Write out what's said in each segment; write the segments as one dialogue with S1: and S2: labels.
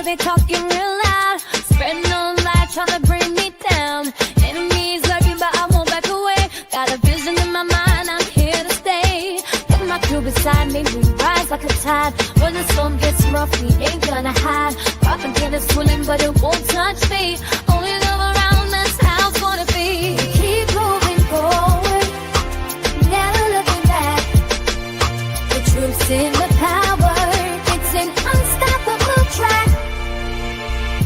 S1: they talking real loud. Spreading no lie, trying to bring me down. Enemies lurking, but I won't back away. Got a vision in my mind, I'm here to stay. Got my crew beside me, we rise like a tide. When the storm gets rough, we ain't gonna hide. Propaganda swilling, but it won't touch me. Only love around, that's how it's gonna be. Keep moving forward, never looking back. The truth's in the power, it's an unstoppable track.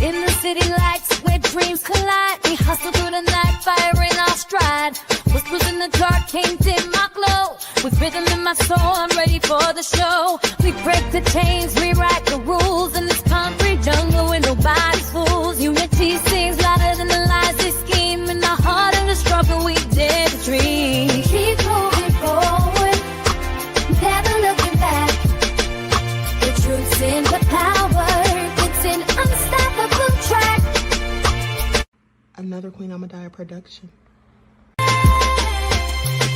S1: In the city lights where dreams collide, we hustle through the night, fire in our stride. Whispers in the dark can't dim my glow. With rhythm in my soul, I'm ready for the show. We break the chains, rewrite the rules. In this concrete jungle where nobody's fools. Unity sings louder than the lies they scheme. In the heart of the struggle, we dare to dream. Keep moving forward, never looking back. The truth's in the power, it's an unstoppable track.
S2: Another Queen Ahmadiyyah production.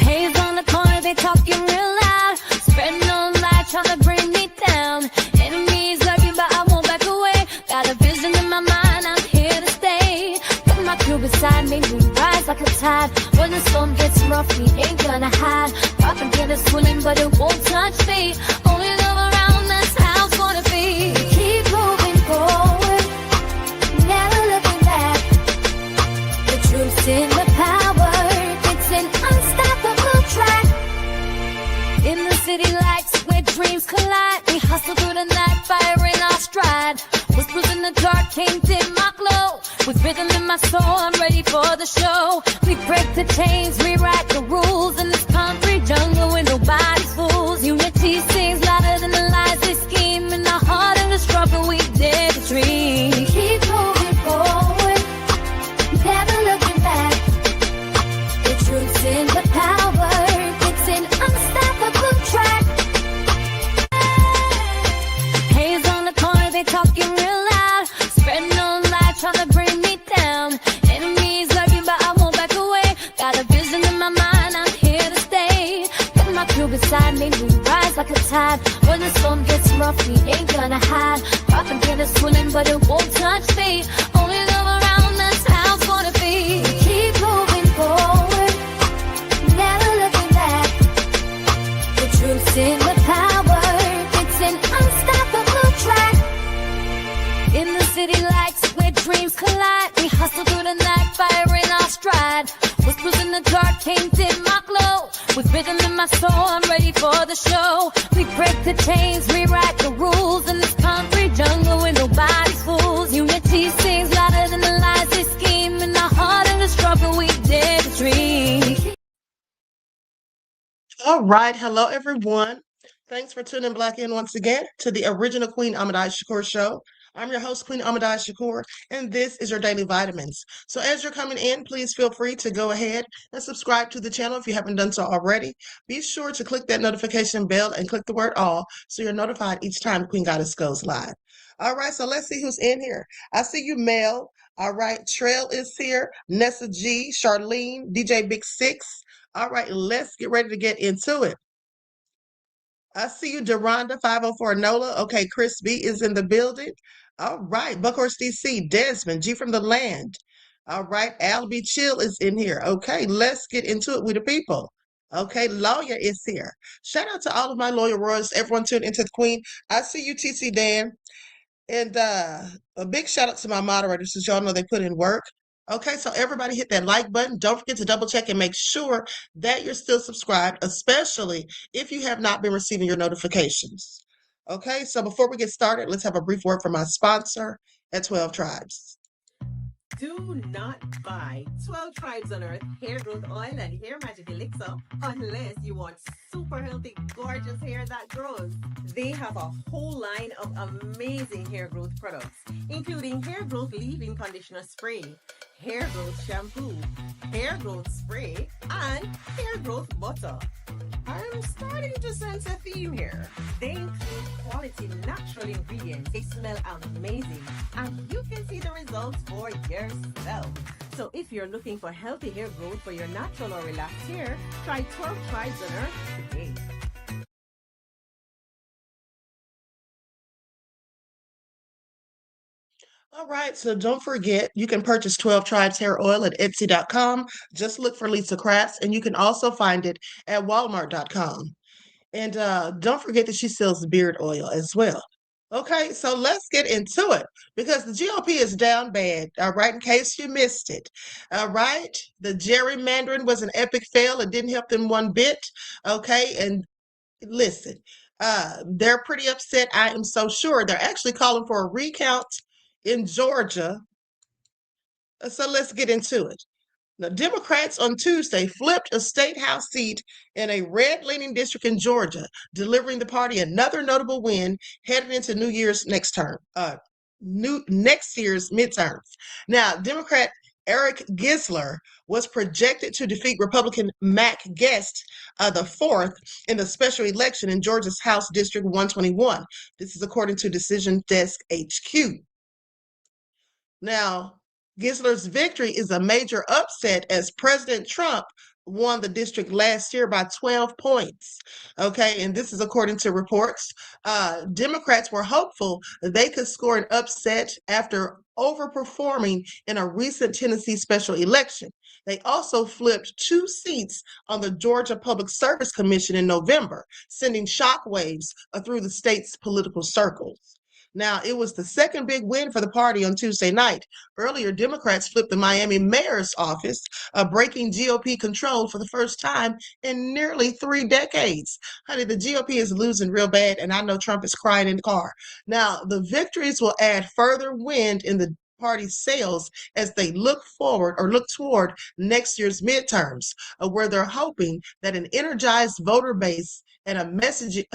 S1: Haze on the corner, they talking real loud. Spreading no lie, trying to bring me down. Enemies lurking, but I won't back away. Got a vision in my mind, I'm here to stay. Got my crew beside me, we rise like a tide. When the storm gets rough, we ain't gonna hide. Propaganda swilling, but it won't touch me. Only love around, that's how it's gonna be. Keep moving forward, never looking back. The truth's in the power, it's an unstoppable track. In the city lights where dreams collide, we hustle through the night, fire in our stride. Whispers in the dark can't dim my glow. With rhythm in my soul, I'm ready for the show. We break the chains, rewrite the rules. In this concrete jungle where nobody's fools. Unity sings louder than the lies they scheme. In the heart of the struggle, we dare to dream. Keep moving forward, never looking back. The truth's in the power, it's an unstoppable track. Haze on the corner, they talking real loud. Spreading no lie, trying to bring me down. Enemies lurking, but I won't back away. Got a vision in my mind, I'm here to stay. Got my crew beside me, we rise like a tide. When the storm gets rough, we ain't gonna hide. Propaganda swilling, but it won't touch me. Only love around, that's how it's gonna be. Keep moving forward, never looking back. The truth's in the power, it's an unstoppable track. In the city lights where dreams collide, we hustle through the night, fire in our stride. Whispers in the dark can't dim my glow. With rhythm in my soul, I'm ready for the show. We break the chains, rewrite the rules. In this concrete jungle where nobody's fools. Unity sings louder than the lies they scheme. In the heart of the struggle, we dare to dream.
S2: All right. Hello, everyone. Thanks for tuning back in once again to the original Queen Ahmadiyyah Shakur show. I'm your host, Queen Ahmadiyyah Shakur, and this is your daily vitamins. So as you're coming in, please feel free to go ahead and subscribe to the channel if you haven't done so already. Be sure to click that notification bell and click the word all so you're notified each time Queen Goddess goes live. All right, so let's see who's in here. I see you, Mel. All right, Trail is here. Nessa G, Charlene, DJ Big Six. All right, let's get ready to get into it. I see you, Deronda, 504 NOLA. Okay, Chris B is in the building. All right, Buckhorse DC, Desmond, G from the land. All right, Albie Chill is in here. Okay, let's get into it with the people. Okay, Lawyer is here. Shout out to all of my Lawyer Royals, everyone tuned into the Queen. I see you, TC Dan. And a big shout out to my moderators, since y'all know they put in work. Okay, so everybody hit that like button. Don't forget to double check and make sure that you're still subscribed, especially if you have not been receiving your notifications. Okay, so before we get started, let's have a brief word from my sponsor at 12 Tribes.
S3: Do not buy 12 Tribes on Earth hair growth oil and hair magic elixir unless you want super healthy, gorgeous hair that grows. They have a whole line of amazing hair growth products, including hair growth leave-in conditioner spray, hair growth shampoo, hair growth spray, and hair growth butter. I'm starting to sense a theme here. They include quality natural ingredients. They smell amazing, and you can see the results for yourself. So if you're looking for healthy hair growth for your natural or relaxed hair, try 12 Tribes on Earth today.
S2: All right, so don't forget, you can purchase 12 Tribes Hair Oil at Etsy.com. Just look for Lisa Crafts, and you can also find it at Walmart.com. And don't forget that she sells beard oil as well. Okay, so let's get into it because the GOP is down bad. All right, in case you missed it. All right, the gerrymandering was an epic fail. It didn't help them one bit. Okay, and listen, they're pretty upset. I am so sure they're actually calling for a recount in Georgia. So let's get into it. The Democrats on Tuesday flipped a state house seat in a red-leaning district in Georgia, delivering the party another notable win headed into next year's midterms. Now, Democrat Eric Gisler was projected to defeat Republican Mac Guest, the fourth in the special election in Georgia's House District 121. This is according to Decision Desk HQ. Now, Gisler's victory is a major upset as President Trump won the district last year by 12 points. Okay, and this is according to reports. Democrats were hopeful that they could score an upset after overperforming in a recent Tennessee special election. They also flipped 2 seats on the Georgia Public Service Commission in November, sending shockwaves through the state's political circles. Now, it was the second big win for the party on Tuesday night. Earlier, Democrats flipped the Miami mayor's office, breaking GOP control for the first time in nearly 3 decades. Honey, the GOP is losing real bad, and I know Trump is crying in the car. Now, the victories will add further wind in the party's sails as they look toward next year's midterms, where they're hoping that an energized voter base and a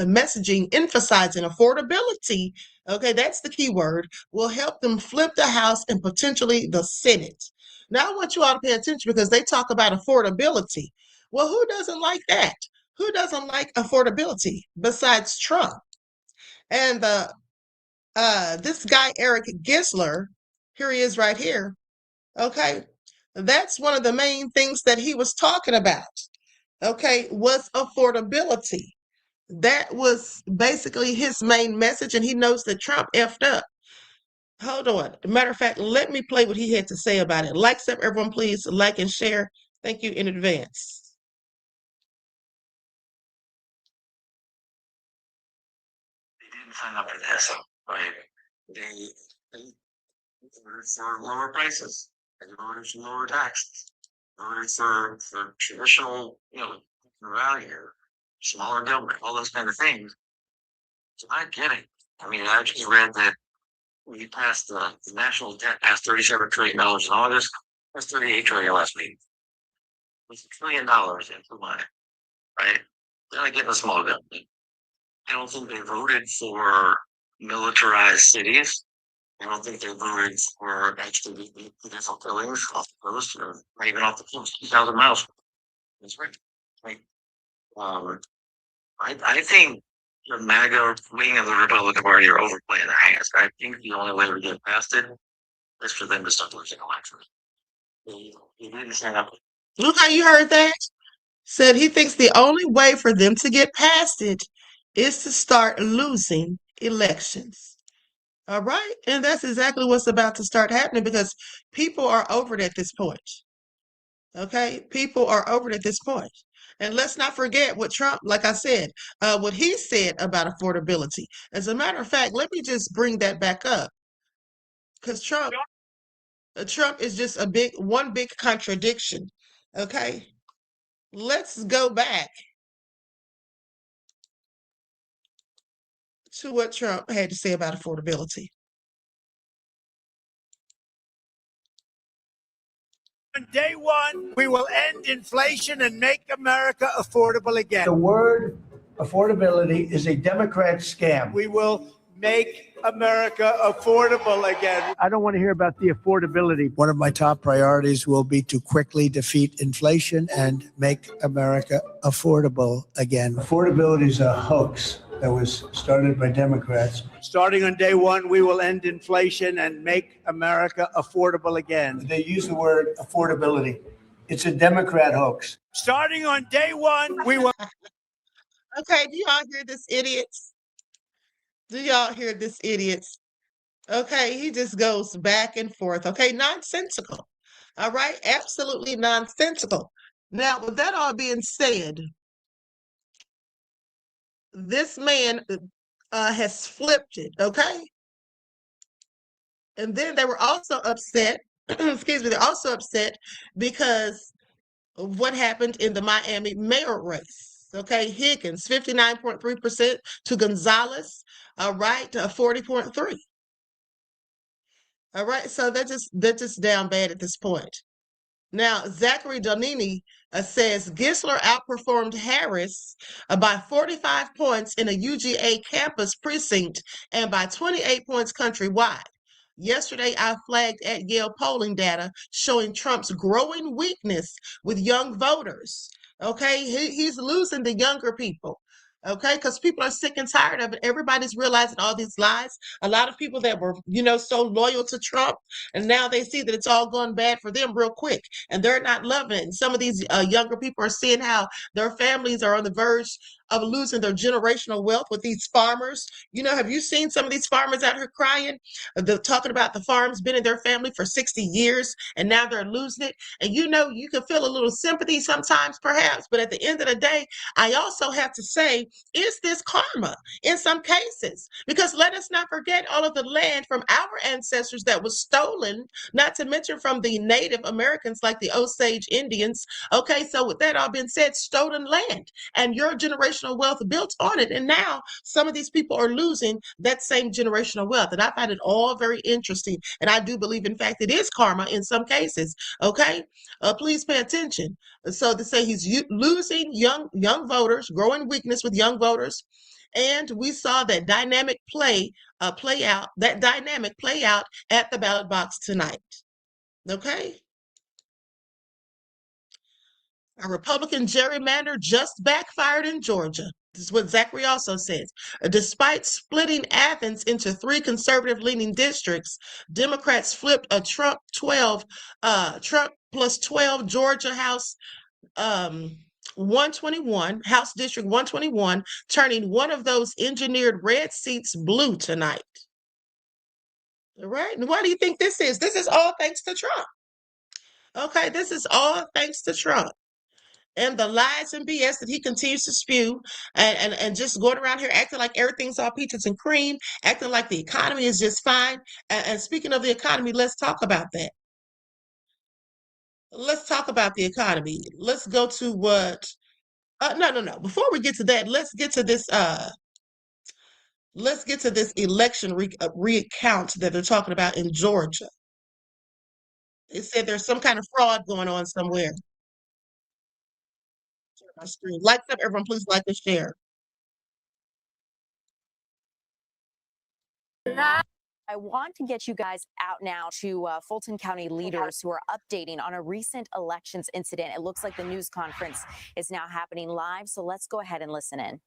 S2: messaging emphasizing affordability, okay, that's the key word, will help them flip the House and potentially the Senate. Now, I want you all to pay attention because they talk about affordability. Well, who doesn't like that? Who doesn't like affordability besides Trump? And this guy, Eric Gisler, here he is right here, okay, that's one of the main things that he was talking about, okay, was affordability. That was basically his main message, and he knows that Trump effed up. Hold on. Matter of fact, let me play what he had to say about it. Like, sub, everyone, please like and share. Thank you in advance.
S4: They didn't sign up for this, right? They voted for lower prices. They voted for lower taxes. Voted for traditional, value, smaller government, all those kind of things. So I get it. I mean, I just read that we passed the national debt passed $37 trillion in August. That's $38 trillion last week. It's $1 trillion into money, right? They're not getting a small government. I don't think they voted for militarized cities. I don't think they voted for actually potential killings off the coast or even off the coast, 2,000 miles. That's right. Right. I think the MAGA wing of the Republican Party are overplaying their hands. I think the only way to get past it is for them to start losing elections. They didn't stand up.
S2: Look how you heard that. Said he thinks the only way for them to get past it is to start losing elections. All right. And that's exactly what's about to start happening because people are over it at this point. Okay. People are over it at this point. And let's not forget what Trump, like I said, what he said about affordability. As a matter of fact, let me just bring that back up because Trump is just one big contradiction. Okay. Let's go back to what Trump had to say about affordability.
S5: On day one, we will end inflation and make America affordable again.
S6: The word affordability is a Democrat scam.
S5: We will make America affordable again.
S6: I don't want to hear about the affordability. One of my top priorities will be to quickly defeat inflation and make America affordable again. Affordability is a hoax that was started by Democrats.
S5: Starting on day one, we will end inflation and make America affordable again.
S6: They use the word affordability. It's a Democrat hoax.
S5: Starting on day one, we will.
S2: Okay, do y'all hear this, idiots? Do y'all hear this, idiots? Okay, he just goes back and forth. Okay, nonsensical. All right, absolutely nonsensical. Now, with that all being said, this man has flipped it. Okay, and then they were also upset. Excuse me, they're also upset because of what happened in the Miami mayor race. Okay, Higgins 59.3% to Gonzalez, all right, 40.3. All right, so they're just down bad at this point. Now, Zachary Donini says Gisler outperformed Harris by 45 points in a UGA campus precinct and by 28 points countrywide. Yesterday, I flagged at Yale polling data showing Trump's growing weakness with young voters. Okay, he's losing the younger people. Okay, because people are sick and tired of it. Everybody's realizing all these lies. A lot of people that were, so loyal to Trump, and now they see that it's all gone bad for them real quick, and they're not loving it. And some of these younger people are seeing how their families are on the verge of losing their generational wealth with these farmers. Have you seen some of these farmers out here crying? They're talking about the farms been in their family for 60 years, and now they're losing it. And you can feel a little sympathy sometimes, perhaps, but at the end of the day, I also have to say, is this karma in some cases? Because let us not forget all of the land from our ancestors that was stolen, not to mention from the Native Americans like the Osage Indians. Okay, so with that all being said, stolen land and your generational wealth built on it. And now some of these people are losing that same generational wealth. And I find it all very interesting. And I do believe, in fact, it is karma in some cases. Okay, please pay attention. So to say he's losing young voters, growing weakness with young voters, and we saw that dynamic play out at the ballot box tonight. Okay, a Republican gerrymander just backfired in Georgia. This is what Zachary also says. Despite splitting Athens into 3 conservative-leaning districts, Democrats flipped a Trump plus 12 Georgia House 121, House District 121, turning one of those engineered red seats blue tonight. All right. And why do you think this is? This is all thanks to Trump. Okay. This is all thanks to Trump and the lies and BS that he continues to spew and just going around here acting like everything's all peaches and cream, acting like the economy is just fine. And speaking of the economy, let's talk about that. Let's talk about the economy. Let's go to what no. Before we get to that, let's get to this election recount that they're talking about in Georgia. It said there's some kind of fraud going on somewhere. Share my screen. Like up, everyone, please like and share.
S7: I want to get you guys out now to Fulton County leaders who are updating on a recent elections incident. It looks like the news conference is now happening live, so let's go ahead and listen in.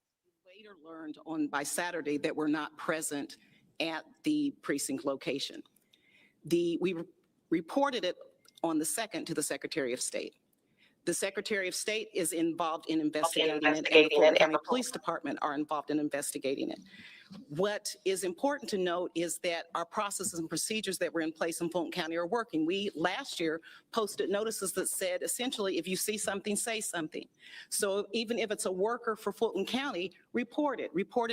S8: Later learned by Saturday that we're not present at the precinct location. We reported it on the 2nd to the Secretary of State. The Secretary of State is involved in investigating it, and the Fulton County Police Department are involved in investigating it. What is important to note is that our processes and procedures that were in place in Fulton County are working. We last year posted notices that said, essentially, if you see something, say something. So even if it's a worker for Fulton County, report it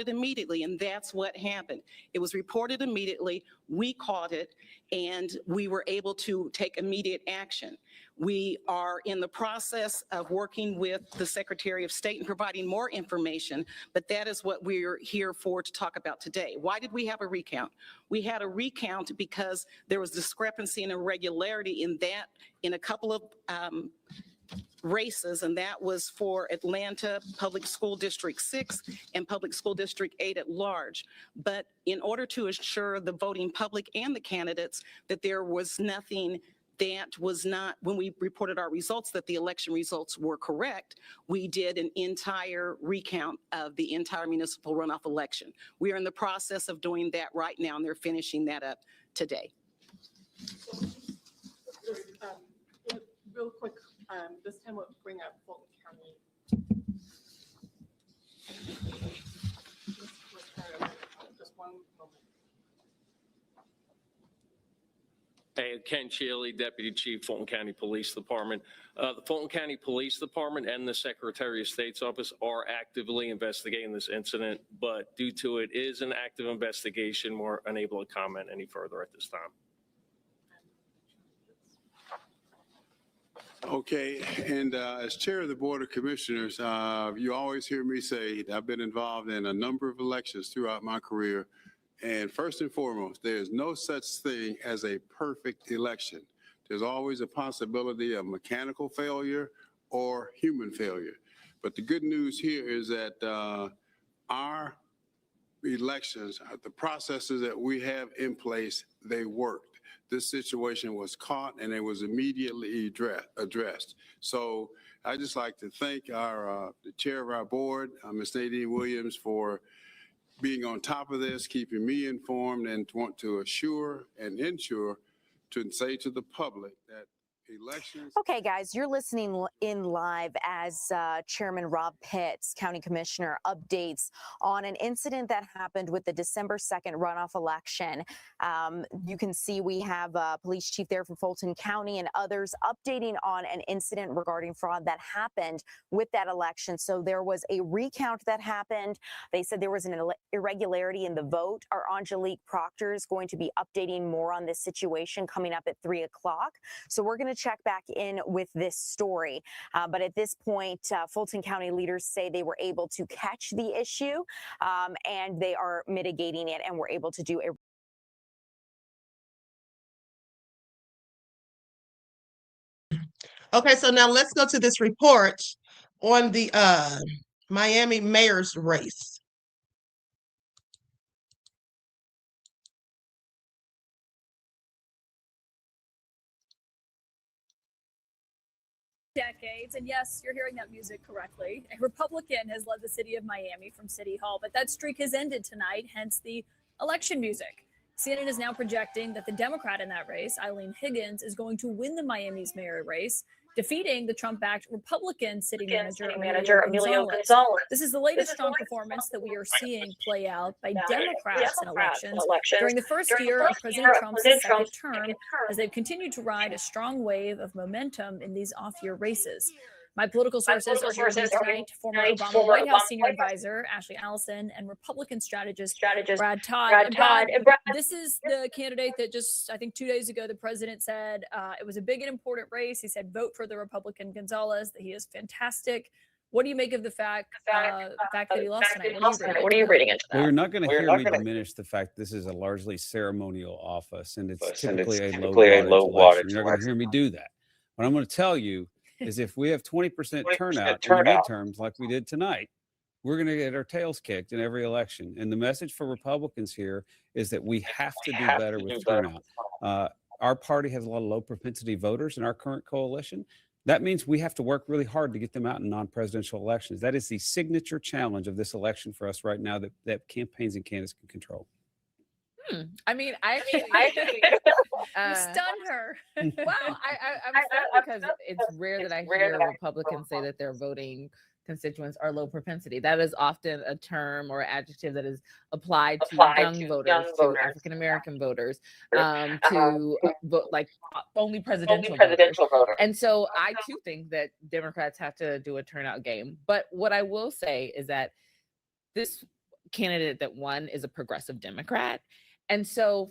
S8: immediately. And that's what happened. It was reported immediately. We caught it, and we were able to take immediate action. We are in the process of working with the Secretary of State and providing more information, but that is what we're here for to talk about today. Why did we have a recount? We had a recount because there was discrepancy and irregularity in a couple of races, and that was for Atlanta Public School District 6 and Public School District 8 at large. But in order to assure the voting public and the candidates that there was nothing that was not, when we reported our results, that the election results were correct, we did an entire recount of the entire municipal runoff election. We are in the process of doing that right now, and they're finishing that up today.
S9: Real quick, this time we'll bring up Fulton County. Just one moment.
S10: Hey, Ken Cheely, Deputy Chief, Fulton County Police Department. The Fulton County Police Department and the Secretary of State's office are actively investigating this incident, but due to it is an active investigation, we're unable to comment any further at this time.
S11: Okay, and as chair of the Board of Commissioners, you always hear me say that I've been involved in a number of elections throughout my career. And first and foremost, there's no such thing as a perfect election. There's always a possibility of mechanical failure or human failure. But the good news here is that our elections, the processes that we have in place, they worked. This situation was caught and it was immediately addressed. So I just like to thank the chair of our board, Ms. Nadine Williams, for being on top of this, keeping me informed, and want to assure and ensure to say to the public that elections.
S7: Okay, guys, you're listening in live as Chairman Rob Pitts, County Commissioner, updates on an incident that happened with the December 2nd runoff election. You can see we have Police Chief there from Fulton County and others updating on an incident regarding fraud that happened with that election. So there was a recount that happened. They said there was an irregularity in the vote. Our Angelique Proctor is going to be updating more on this situation coming up at 3 o'clock. So we're going to check back in with this story. But at this point, Fulton County leaders say they were able to catch the issue and they are mitigating it and were able to do a
S2: Okay, so now let's go to this report on the Miami mayor's race.
S12: Decades, and yes, you're hearing that music correctly. A Republican has led the city of Miami from City Hall, but that streak has ended tonight, hence the election music. CNN is now projecting that the Democrat in that race, Eileen Higgins, is going to win the Miami's mayor race, defeating the Trump-backed Republican city manager, Emilio Gonzalez. This is the latest strong performance that we are seeing play out by Democrats in elections during the first year of President Trump's second term, as they've continued to ride a strong wave of momentum in these off-year races. My political sources are here with me tonight, former Obama White House senior advisor Ashley Allison and Republican strategist Brad Todd. And Brad, this is the candidate that just, I think 2 days ago, the president said it was a big and important race. He said, vote for the Republican Gonzalez, that he is fantastic. What do you make of the fact that he lost tonight? What are you reading into that?
S13: Well, you're not going to hear me diminish the fact this is a largely ceremonial office and it's typically a low wattage election. You're not going to hear me do that. What I'm going to tell you is if we have 20% turnout in the midterms like we did tonight, we're going to get our tails kicked in every election. And the message for Republicans here is that we have to do better with turnout. Our party has a lot of low propensity voters in our current coalition. That means we have to work really hard to get them out in non-presidential elections. That is the signature challenge of this election for us right now that campaigns and candidates can control.
S14: I mean, I
S12: you stunned her.
S14: Well, I'm stunned because it's rare that I hear Republicans say that their voting constituents are low propensity. That is often a term or adjective that is applied to young voters, to African American voters, to vote like only presidential voters. And so I too think that Democrats have to do a turnout game. But what I will say is that this candidate that won is a progressive Democrat. And so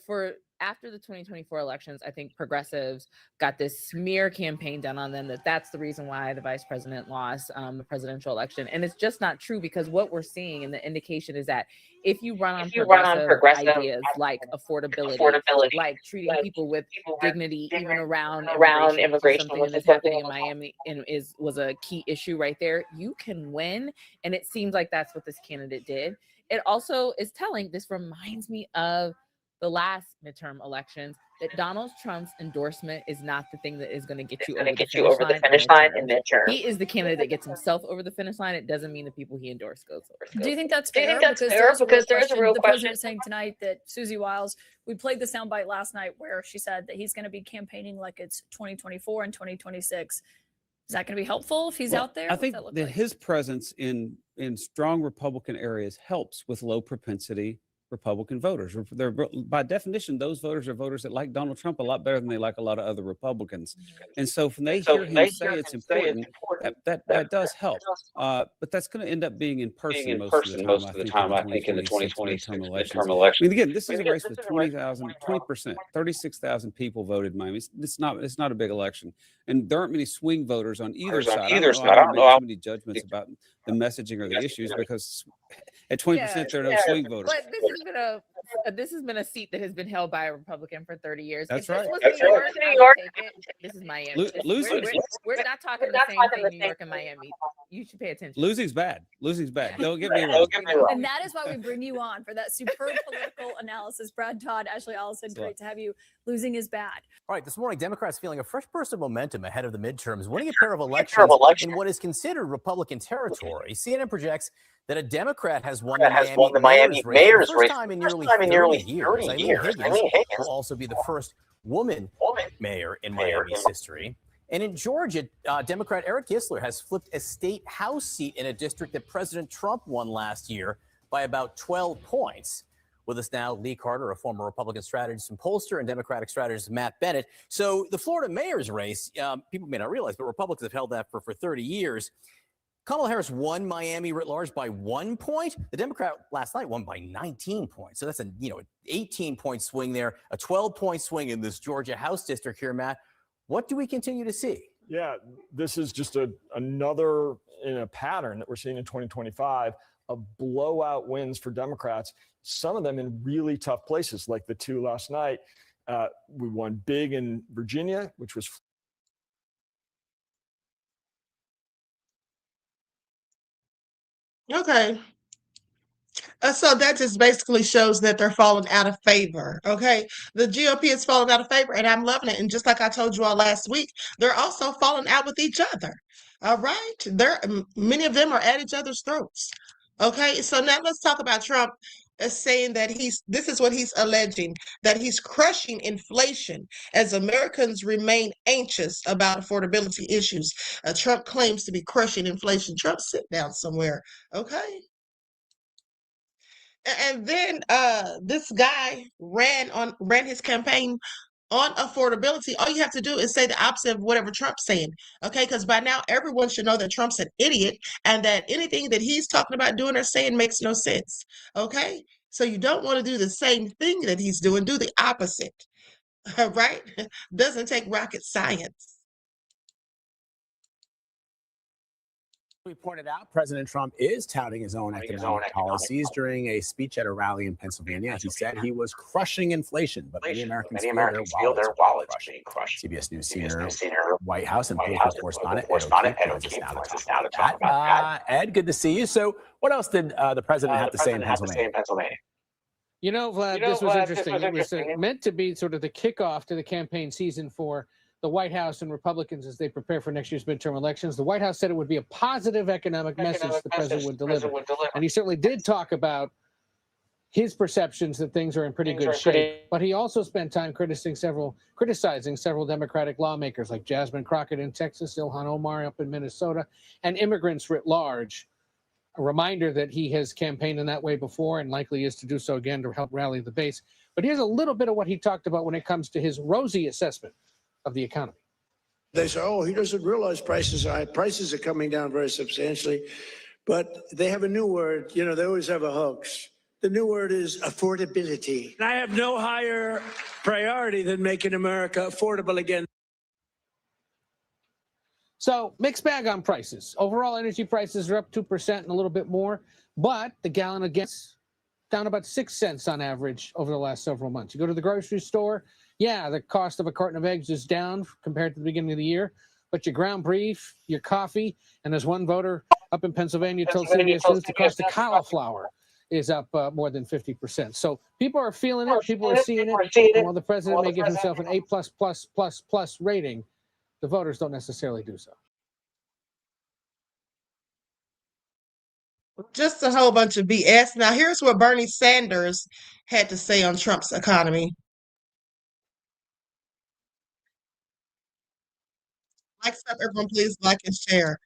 S14: after the 2024 elections, I think progressives got this smear campaign done on them that's the reason why the vice president lost the presidential election. And it's just not true, because what we're seeing and the indication is that if you run on progressive ideas like affordability, like treating people with dignity, even around immigration, something that's happening in Miami and was a key issue right there, you can win. And it seems like that's what this candidate did. It also is telling, this reminds me of the last midterm elections, that Donald Trump's endorsement is not the thing that is going to get you over the finish line in midterm. He is the candidate that gets himself over the finish line. It doesn't mean the people he endorsed goes over.
S12: Do you think that's fair? Because there's a real question. The president saying tonight that Susie Wiles, we played the soundbite last night where she said that he's going to be campaigning like it's 2024 and 2026. Is that going to be helpful if he's out there?
S13: I think that his presence in strong Republican areas helps with low propensity Republican voters. They're, by definition, those voters are voters that like Donald Trump a lot better than they like a lot of other Republicans. And so when they hear him say it's important, that does help. But that's going to end up being in person most of the time, I think, in the 2026 midterm elections. I mean, again, this is a race with 20%, 36,000 people voted in Miami. It's not a big election. And there aren't many swing voters on either side. I don't know how many judgments about the messaging or the issues, because at 20%, there are no swing voters.
S14: But this has been a seat that has been held by a Republican for 30 years.
S13: That's
S14: if
S13: right.
S14: This was New York, I would take it. This is Miami. We're not talking the same thing, New York and Miami. You should pay attention.
S13: Losing's bad. Don't get me wrong.
S12: And that is why we bring you on for that superb political analysis. Brad Todd, Ashley Allison, great to have you. Losing is bad.
S15: All right, this morning, Democrats feeling a fresh burst of momentum ahead of the midterms, winning a pair of elections in what is considered Republican territory. CNN projects that a Democrat has won the Miami mayor's race for the first time in nearly 30 years. Eileen Higgins will also be the first woman mayor in Miami's history. And in Georgia, Democrat Eric Gissler has flipped a state house seat in a district that President Trump won last year by about 12 points. With us now, Lee Carter, a former Republican strategist and pollster, and Democratic strategist Matt Bennett. So the Florida mayor's race, people may not realize, but Republicans have held that for 30 years. Kamala Harris won Miami writ large by 1 point. The Democrat last night won by 19 points. So that's an 18-point swing there, a 12-point swing in this Georgia House district here, Matt. What do we continue to see?
S16: Yeah, this is just another in a pattern that we're seeing in 2025 of blowout wins for Democrats, some of them in really tough places, like the two last night. We won big in Virginia, which was
S2: Okay. So that just basically shows that they're falling out of favor. Okay. The GOP is falling out of favor, and I'm loving it. And just like I told you all last week, they're also falling out with each other. All right. Many of them are at each other's throats. Okay. So now let's talk about Trump saying that this is what he's alleging, that he's crushing inflation as Americans remain anxious about affordability issues. Trump claims to be crushing inflation. Trump, sit down somewhere. Okay. And then this guy ran his campaign on affordability. All you have to do is say the opposite of whatever Trump's saying. Okay, because by now everyone should know that Trump's an idiot and that anything that he's talking about doing or saying makes no sense. Okay, so you don't want to do the same thing that he's doing. Do the opposite. Right? Doesn't take rocket science.
S17: We pointed out, President Trump is touting his own economic policies. During a speech at a rally in Pennsylvania, he said he was crushing inflation, but many Americans feel their wallets being crushed. CBS News senior White House and political correspondent Ed O'Keefe now to talk about that. Ed, good to see you. So what else did the president have to say in Pennsylvania?
S18: You know, Vlad, this was interesting. It was meant to be sort of the kickoff to the campaign season for the White House and Republicans as they prepare for next year's midterm elections. The White House said it would be a positive economic message the president would deliver. And he certainly did talk about his perceptions that things are in pretty good shape. But he also spent time criticizing several Democratic lawmakers like Jasmine Crockett in Texas, Ilhan Omar up in Minnesota, and immigrants writ large. A reminder that he has campaigned in that way before and likely is to do so again to help rally the base. But here's a little bit of what he talked about when it comes to his rosy assessment of the economy.
S6: They say, oh, he doesn't realize prices are high. Prices are coming down very substantially. But they have a new word. You know, they always have a hoax. The new word is affordability. And I have no higher priority than making America affordable again.
S18: So mixed bag on prices. Overall energy prices are up 2% and a little bit more, but the gallon of gas down about 6 cents on average over the last several months. You go to the grocery store, yeah, the cost of a carton of eggs is down compared to the beginning of the year, but your ground beef, your coffee, and as one voter up in Pennsylvania told CBS News, the cost of cauliflower is up more than 50%. So people are feeling it, people are seeing it, and while the president may give himself an A++++ rating, the voters don't necessarily do so.
S2: Just a whole bunch of BS. Now, here's what Bernie Sanders had to say on Trump's economy. Like stuff, everyone please like and share.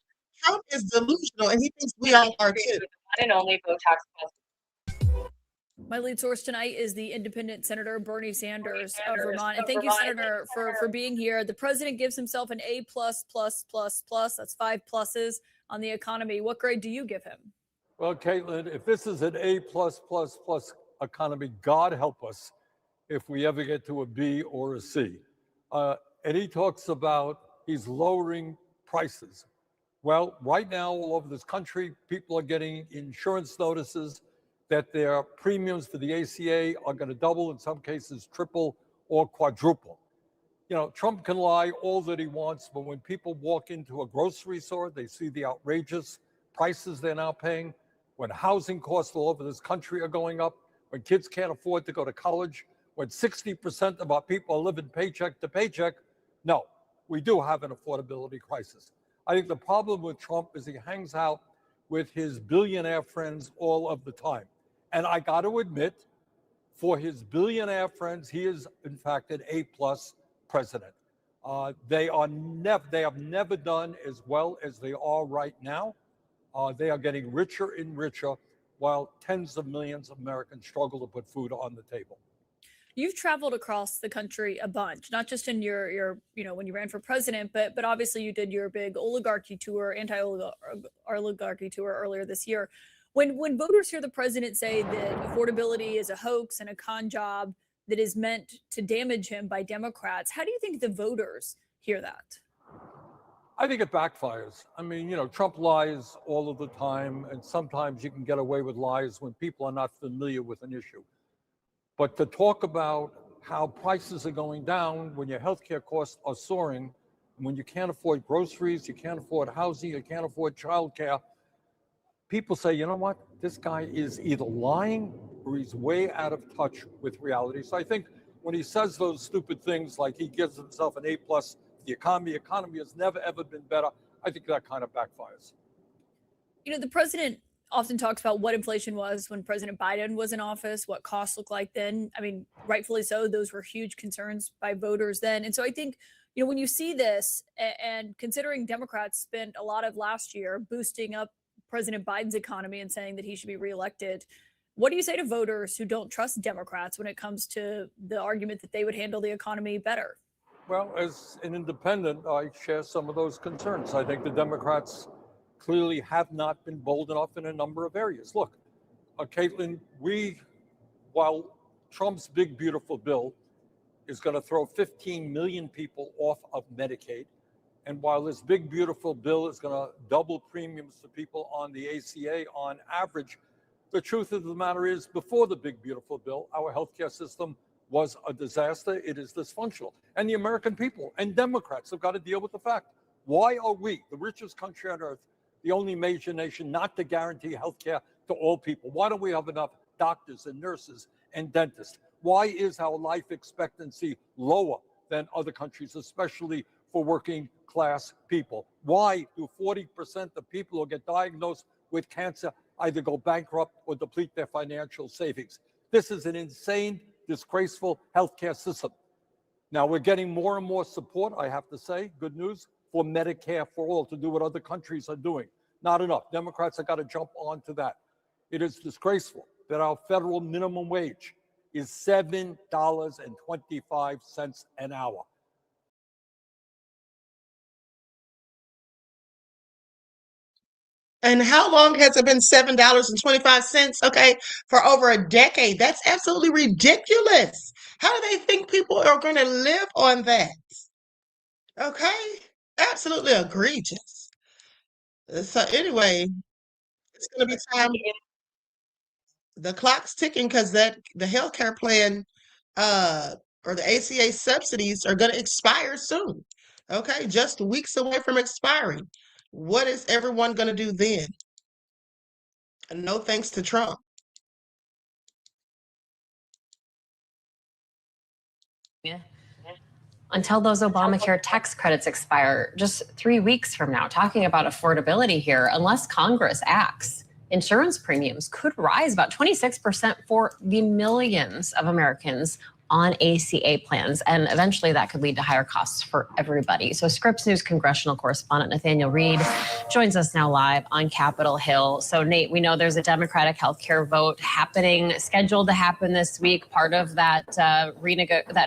S2: Trump is delusional and he thinks we all are too.
S19: And only Botox.
S12: My lead source tonight is the independent Senator Bernie Sanders of Vermont. And thank you, Senator, for being here. The president gives himself an A++++. That's 5 pluses on the economy. What grade do you give him?
S19: Well, Caitlin, if this is an A+++ economy, God help us if we ever get to a B or a C. And he talks about he's lowering prices. Well, right now, all over this country, people are getting insurance notices that their premiums for the ACA are going to double, in some cases triple or quadruple. You know, Trump can lie all that he wants, but when people walk into a grocery store, they see the outrageous prices they're now paying, when housing costs all over this country are going up, when kids can't afford to go to college, when 60% of our people are living paycheck to paycheck. No, we do have an affordability crisis. I think the problem with Trump is he hangs out with his billionaire friends all of the time. And I got to admit, for his billionaire friends, he is, in fact, an A+ president. They have never done as well as they are right now. They are getting richer and richer while tens of millions of Americans struggle to put food on the table.
S12: You've traveled across the country a bunch, not just in your when you ran for president, but obviously you did your big oligarchy tour, anti-oligarchy tour earlier this year. When voters hear the president say that affordability is a hoax and a con job that is meant to damage him by Democrats, how do you think the voters hear that?
S19: I think it backfires. I mean, you know, Trump lies all of the time, and sometimes you can get away with lies when people are not familiar with an issue. But to talk about how prices are going down when your healthcare costs are soaring, when you can't afford groceries, you can't afford housing, you can't afford childcare, people say, you know what, this guy is either lying or he's way out of touch with reality. So I think when he says those stupid things like he gives himself an A+, the economy has never, ever been better, I think that kind of backfires.
S12: You know, the president often talks about what inflation was when President Biden was in office, what costs looked like then. I mean, rightfully so, those were huge concerns by voters then. And so I think, you know, when you see this, and considering Democrats spent a lot of last year boosting up President Biden's economy and saying that he should be reelected, what do you say to voters who don't trust Democrats when it comes to the argument that they would handle the economy better?
S19: Well, as an independent, I share some of those concerns. I think the Democrats clearly have not been bold enough in a number of areas. Look, Caitlin, while Trump's big, beautiful bill is going to throw 15 million people off of Medicaid, and while this big, beautiful bill is going to double premiums to people on the ACA on average, the truth of the matter is, before the big, beautiful bill, our healthcare system was a disaster. It is dysfunctional. And the American people and Democrats have got to deal with the fact. Why are we, the richest country on earth, the only major nation not to guarantee health care to all people? Why don't we have enough doctors and nurses and dentists? Why is our life expectancy lower than other countries, especially for working class people? Why do 40% of people who get diagnosed with cancer either go bankrupt or deplete their financial savings? This is an insane, disgraceful healthcare system. Now, we're getting more and more support, I have to say, good news, for Medicare for all, to do what other countries are doing. Not enough. Democrats have got to jump onto that. It is disgraceful that our federal minimum wage is $7.25 an hour.
S2: And how long has it been $7.25? Okay, for over a decade. That's absolutely ridiculous. How do they think people are going to live on that? Okay, absolutely egregious. So anyway, it's going to be time. The clock's ticking because the healthcare plan or the ACA subsidies are going to expire soon. Okay, just weeks away from expiring. What is everyone going to do then? No thanks to Trump.
S20: Yeah. Until those Obamacare tax credits expire just 3 weeks from now, talking about affordability here, unless Congress acts, insurance premiums could rise about 26% for the millions of Americans on ACA plans, and eventually that could lead to higher costs for everybody. So Scripps News congressional correspondent Nathaniel Reed joins us now live on Capitol Hill. So Nate, we know there's a Democratic healthcare vote scheduled to happen this week, part of that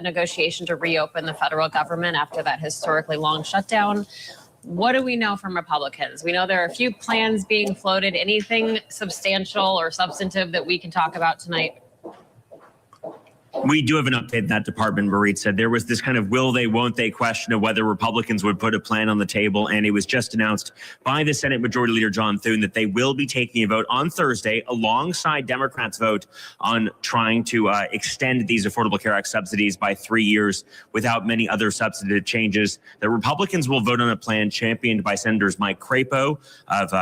S20: negotiation to reopen the federal government after that historically long shutdown. What do we know from Republicans? We know there are a few plans being floated. Anything substantial or substantive that we can talk about tonight?
S21: We do have an update in that department, Maritza. There was this kind of will they, won't they question of whether Republicans would put a plan on the table. And it was just announced by the Senate Majority Leader John Thune that they will be taking a vote on Thursday alongside Democrats' vote on trying to extend these Affordable Care Act subsidies by 3 years without many other substantive changes. The Republicans will vote on a plan championed by Senators Mike Crapo of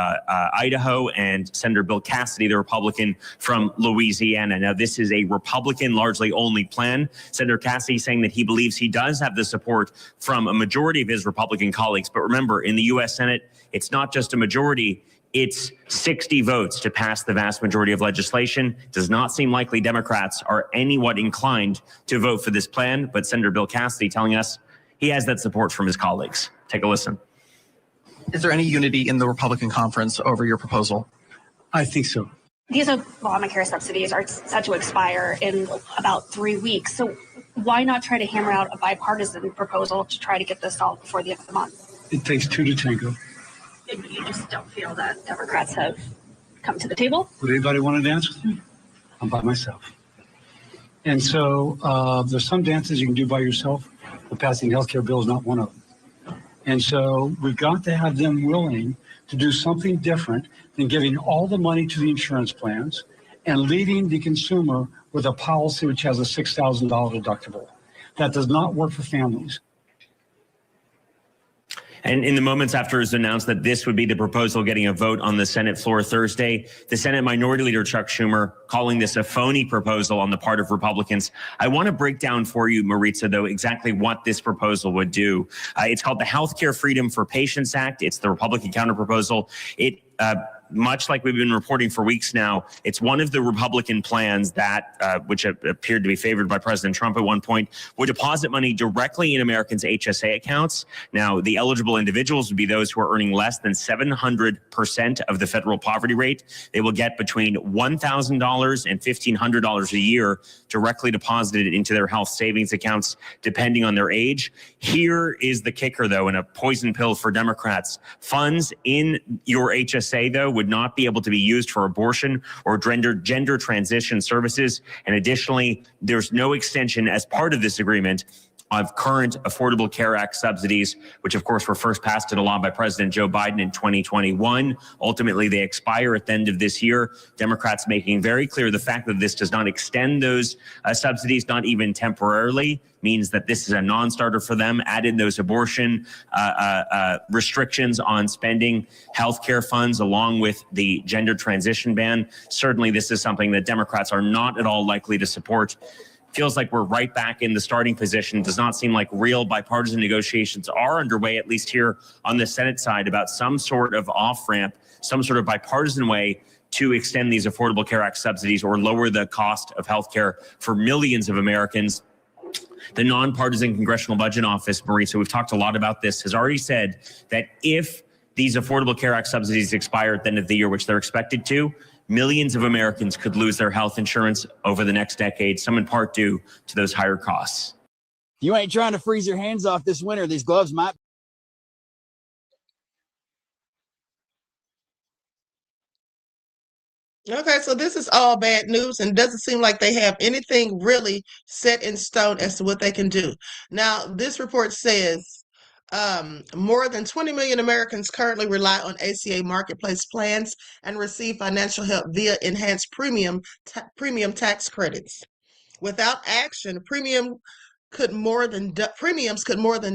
S21: Idaho and Senator Bill Cassidy, the Republican from Louisiana. Now, this is a Republican largely only plan. Senator Cassidy saying that he believes he does have the support from a majority of his Republican colleagues. But remember, in the U.S. Senate, it's not just a majority. It's 60 votes to pass the vast majority of legislation. Does not seem likely Democrats are anywhat inclined to vote for this plan. But Senator Bill Cassidy telling us he has that support from his colleagues. Take a listen.
S22: Is there any unity in the Republican conference over your proposal?
S6: I think so.
S23: These Obamacare subsidies are set to expire in about 3 weeks. So why not try to hammer out a bipartisan proposal to try to get this solved before the end of the month?
S6: It takes two to tango.
S23: You just don't feel that Democrats have come to the table?
S6: Would anybody want to dance with me? I'm by myself. And so there's some dances you can do by yourself, but passing a healthcare bill is not one of them. And so we've got to have them willing to do something different than giving all the money to the insurance plans and leading the consumer with a policy which has a $6,000 deductible. That does not work for families.
S21: And in the moments after it was announced that this would be the proposal getting a vote on the Senate floor Thursday, the Senate Minority Leader Chuck Schumer calling this a phony proposal on the part of Republicans. I want to break down for you, Maritza, though, exactly what this proposal would do. It's called the Healthcare Freedom for Patients Act. It's the Republican counterproposal. It much like we've been reporting for weeks now, it's one of the Republican plans that, which appeared to be favored by President Trump at one point, would deposit money directly in Americans' HSA accounts. Now, the eligible individuals would be those who are earning less than 700% of the federal poverty rate. They will get between $1,000 and $1,500 a year directly deposited into their health savings accounts, depending on their age. Here is the kicker, though, and a poison pill for Democrats. Funds in your HSA, though, would not be able to be used for abortion or gender transition services. And additionally, there's no extension as part of this agreement of current Affordable Care Act subsidies, which of course were first passed into law by President Joe Biden in 2021. Ultimately, they expire at the end of this year. Democrats making very clear the fact that this does not extend those subsidies, not even temporarily, means that this is a non-starter for them. Add in those abortion restrictions on spending healthcare funds along with the gender transition ban. Certainly, this is something that Democrats are not at all likely to support. Feels like we're right back in the starting position. Does not seem like real bipartisan negotiations are underway, at least here on the Senate side, about some sort of off-ramp, some sort of bipartisan way to extend these Affordable Care Act subsidies or lower the cost of healthcare for millions of Americans. The Nonpartisan Congressional Budget Office, Marisa, we've talked a lot about this, has already said that if these Affordable Care Act subsidies expire at the end of the year, which they're expected to, millions of Americans could lose their health insurance over the next decade, some in part due to those higher costs.
S24: You ain't trying to freeze your hands off this winter. These gloves might.
S2: Okay, so this is all bad news and doesn't seem like they have anything really set in stone as to what they can do. Now, this report says more than 20 million Americans currently rely on ACA marketplace plans and receive financial help via enhanced premium tax credits. Without action, premiums could more than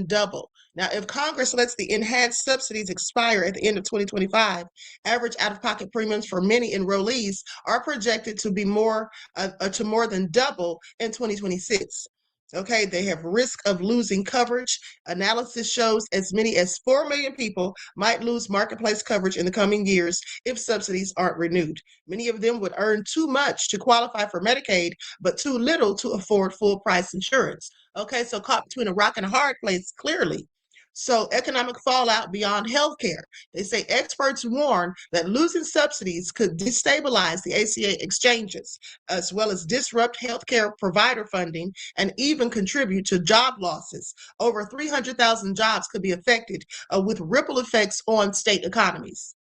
S2: double. Now, if Congress lets the enhanced subsidies expire at the end of 2025, average out-of-pocket premiums for many enrollees are projected to be more than double in 2026. Okay, they have risk of losing coverage. Analysis shows as many as 4 million people might lose marketplace coverage in the coming years if subsidies aren't renewed. Many of them would earn too much to qualify for Medicaid, but too little to afford full price insurance. Okay, so caught between a rock and a hard place, clearly. So, economic fallout beyond healthcare. They say experts warn that losing subsidies could destabilize the ACA exchanges, as well as disrupt healthcare provider funding and even contribute to job losses. Over 300,000 jobs could be affected, with ripple effects on state economies.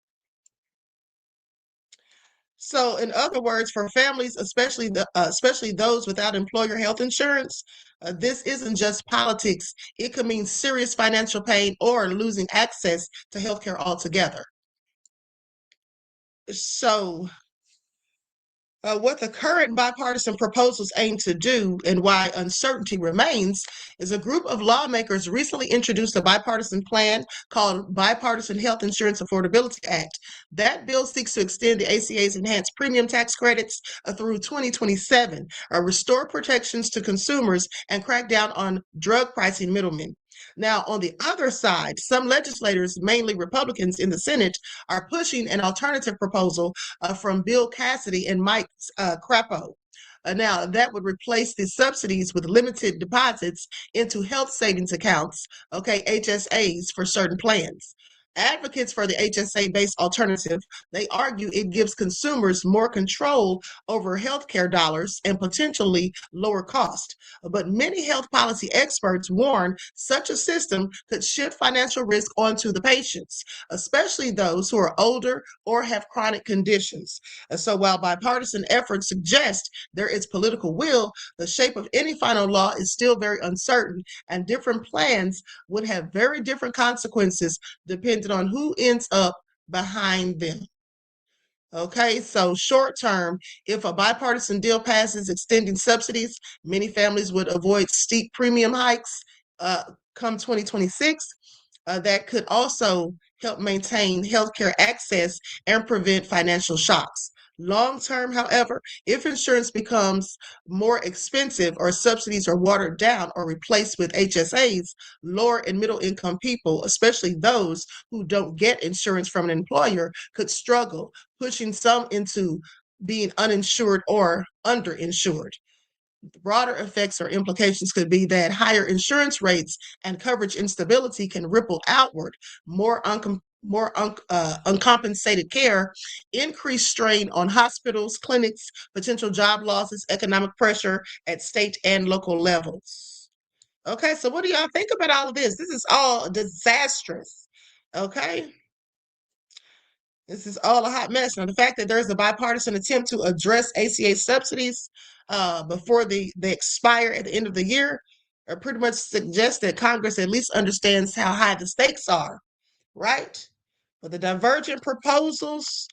S2: So, in other words, for families, especially those without employer health insurance, this isn't just politics. It could mean serious financial pain or losing access to healthcare altogether. So, what the current bipartisan proposals aim to do and why uncertainty remains is a group of lawmakers recently introduced a bipartisan plan called Bipartisan Health Insurance Affordability Act. That bill seeks to extend the ACA's enhanced premium tax credits through 2027, restore protections to consumers, and crack down on drug pricing middlemen. Now, on the other side, some legislators, mainly Republicans in the Senate, are pushing an alternative proposal from Bill Cassidy and Mike Crapo. Now, that would replace the subsidies with limited deposits into health savings accounts, okay, HSAs for certain plans. Advocates for the HSA-based alternative, they argue it gives consumers more control over healthcare dollars and potentially lower cost. But many health policy experts warn such a system could shift financial risk onto the patients, especially those who are older or have chronic conditions. So while bipartisan efforts suggest there is political will, the shape of any final law is still very uncertain, and different plans would have very different consequences depending on who ends up behind them. Okay, so short term, if a bipartisan deal passes extending subsidies, many families would avoid steep premium hikes come 2026. That could also help maintain healthcare access and prevent financial shocks. Long term, however, if insurance becomes more expensive or subsidies are watered down or replaced with HSAs, lower and middle income people, especially those who don't get insurance from an employer, could struggle, pushing some into being uninsured or underinsured. Broader effects or implications could be that higher insurance rates and coverage instability can ripple outward. More uncompensated care, increased strain on hospitals, clinics, potential job losses, economic pressure at state and local levels. Okay, so what do y'all think about all of this? This is all disastrous. Okay. This is all a hot mess. Now, the fact that there's a bipartisan attempt to address ACA subsidies before they expire at the end of the year pretty much suggests that Congress at least understands how high the stakes are, right? But the divergent proposals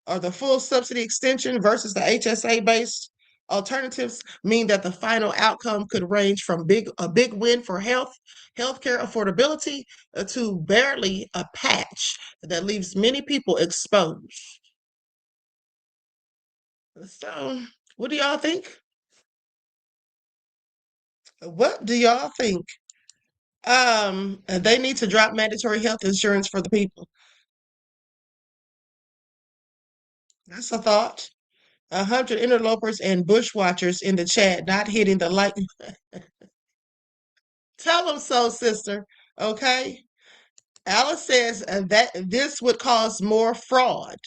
S2: or the full subsidy extension versus the HSA-based alternatives mean that the final outcome could range from a big win for healthcare affordability to barely a patch that leaves many people exposed. So, what do y'all think? What do y'all think? They need to drop mandatory health insurance for the people. That's a thought. 100 interlopers and bushwatchers in the chat not hitting the like. Tell them so, sister. Okay. Alice says that this would cause more fraud.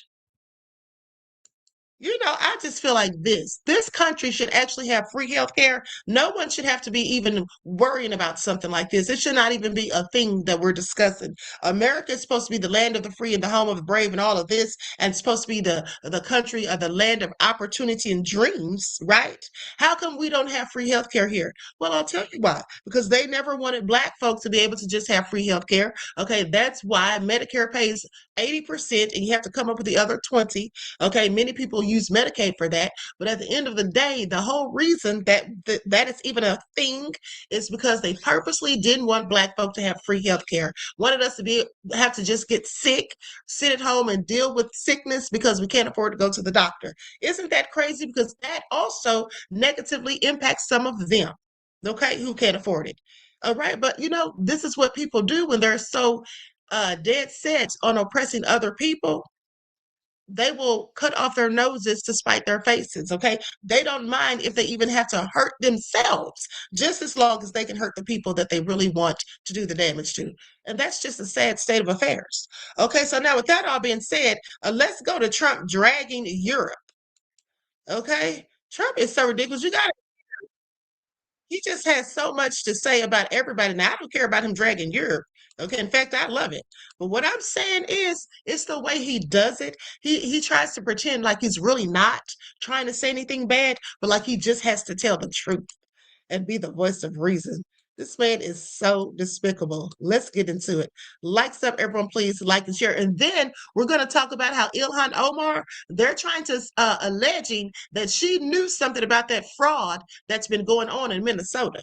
S2: You know, I just feel like this country should actually have free health care. No one should have to be even worrying about something like this. It should not even be a thing that we're discussing. America is supposed to be the land of the free and the home of the brave and all of this, and it's supposed to be the country of the land of opportunity and dreams, right? How come we don't have free health care here? Well, I'll tell you why. Because they never wanted Black folk to be able to just have free health care. Okay, that's why Medicare pays 80% and you have to come up with the other 20. Okay, many people use Medicaid for that, but at the end of the day, the whole reason that is even a thing is because they purposely didn't want Black folk to have free health care, wanted us to have to just get sick, sit at home and deal with sickness because we can't afford to go to the doctor. Isn't that crazy? Because that also negatively impacts some of them. okay, who can't afford it. All right, but this is what people do when they're so dead set on oppressing other people. They will cut off their noses to spite their faces, okay? They don't mind if they even have to hurt themselves, just as long as they can hurt the people that they really want to do the damage to. And that's just a sad state of affairs. Okay, so now with that all being said, let's go to Trump dragging Europe. Okay? Trump is so ridiculous. He just has so much to say about everybody. Now, I don't care about him dragging Europe. Okay, in fact, I love it. But what I'm saying is, it's the way he does it. He tries to pretend like he's really not trying to say anything bad, but like he just has to tell the truth and be the voice of reason. This man is so despicable. Let's get into it. Likes up, everyone, please like and share. And then we're going to talk about how Ilhan Omar, they're trying to, alleging that she knew something about that fraud that's been going on in Minnesota.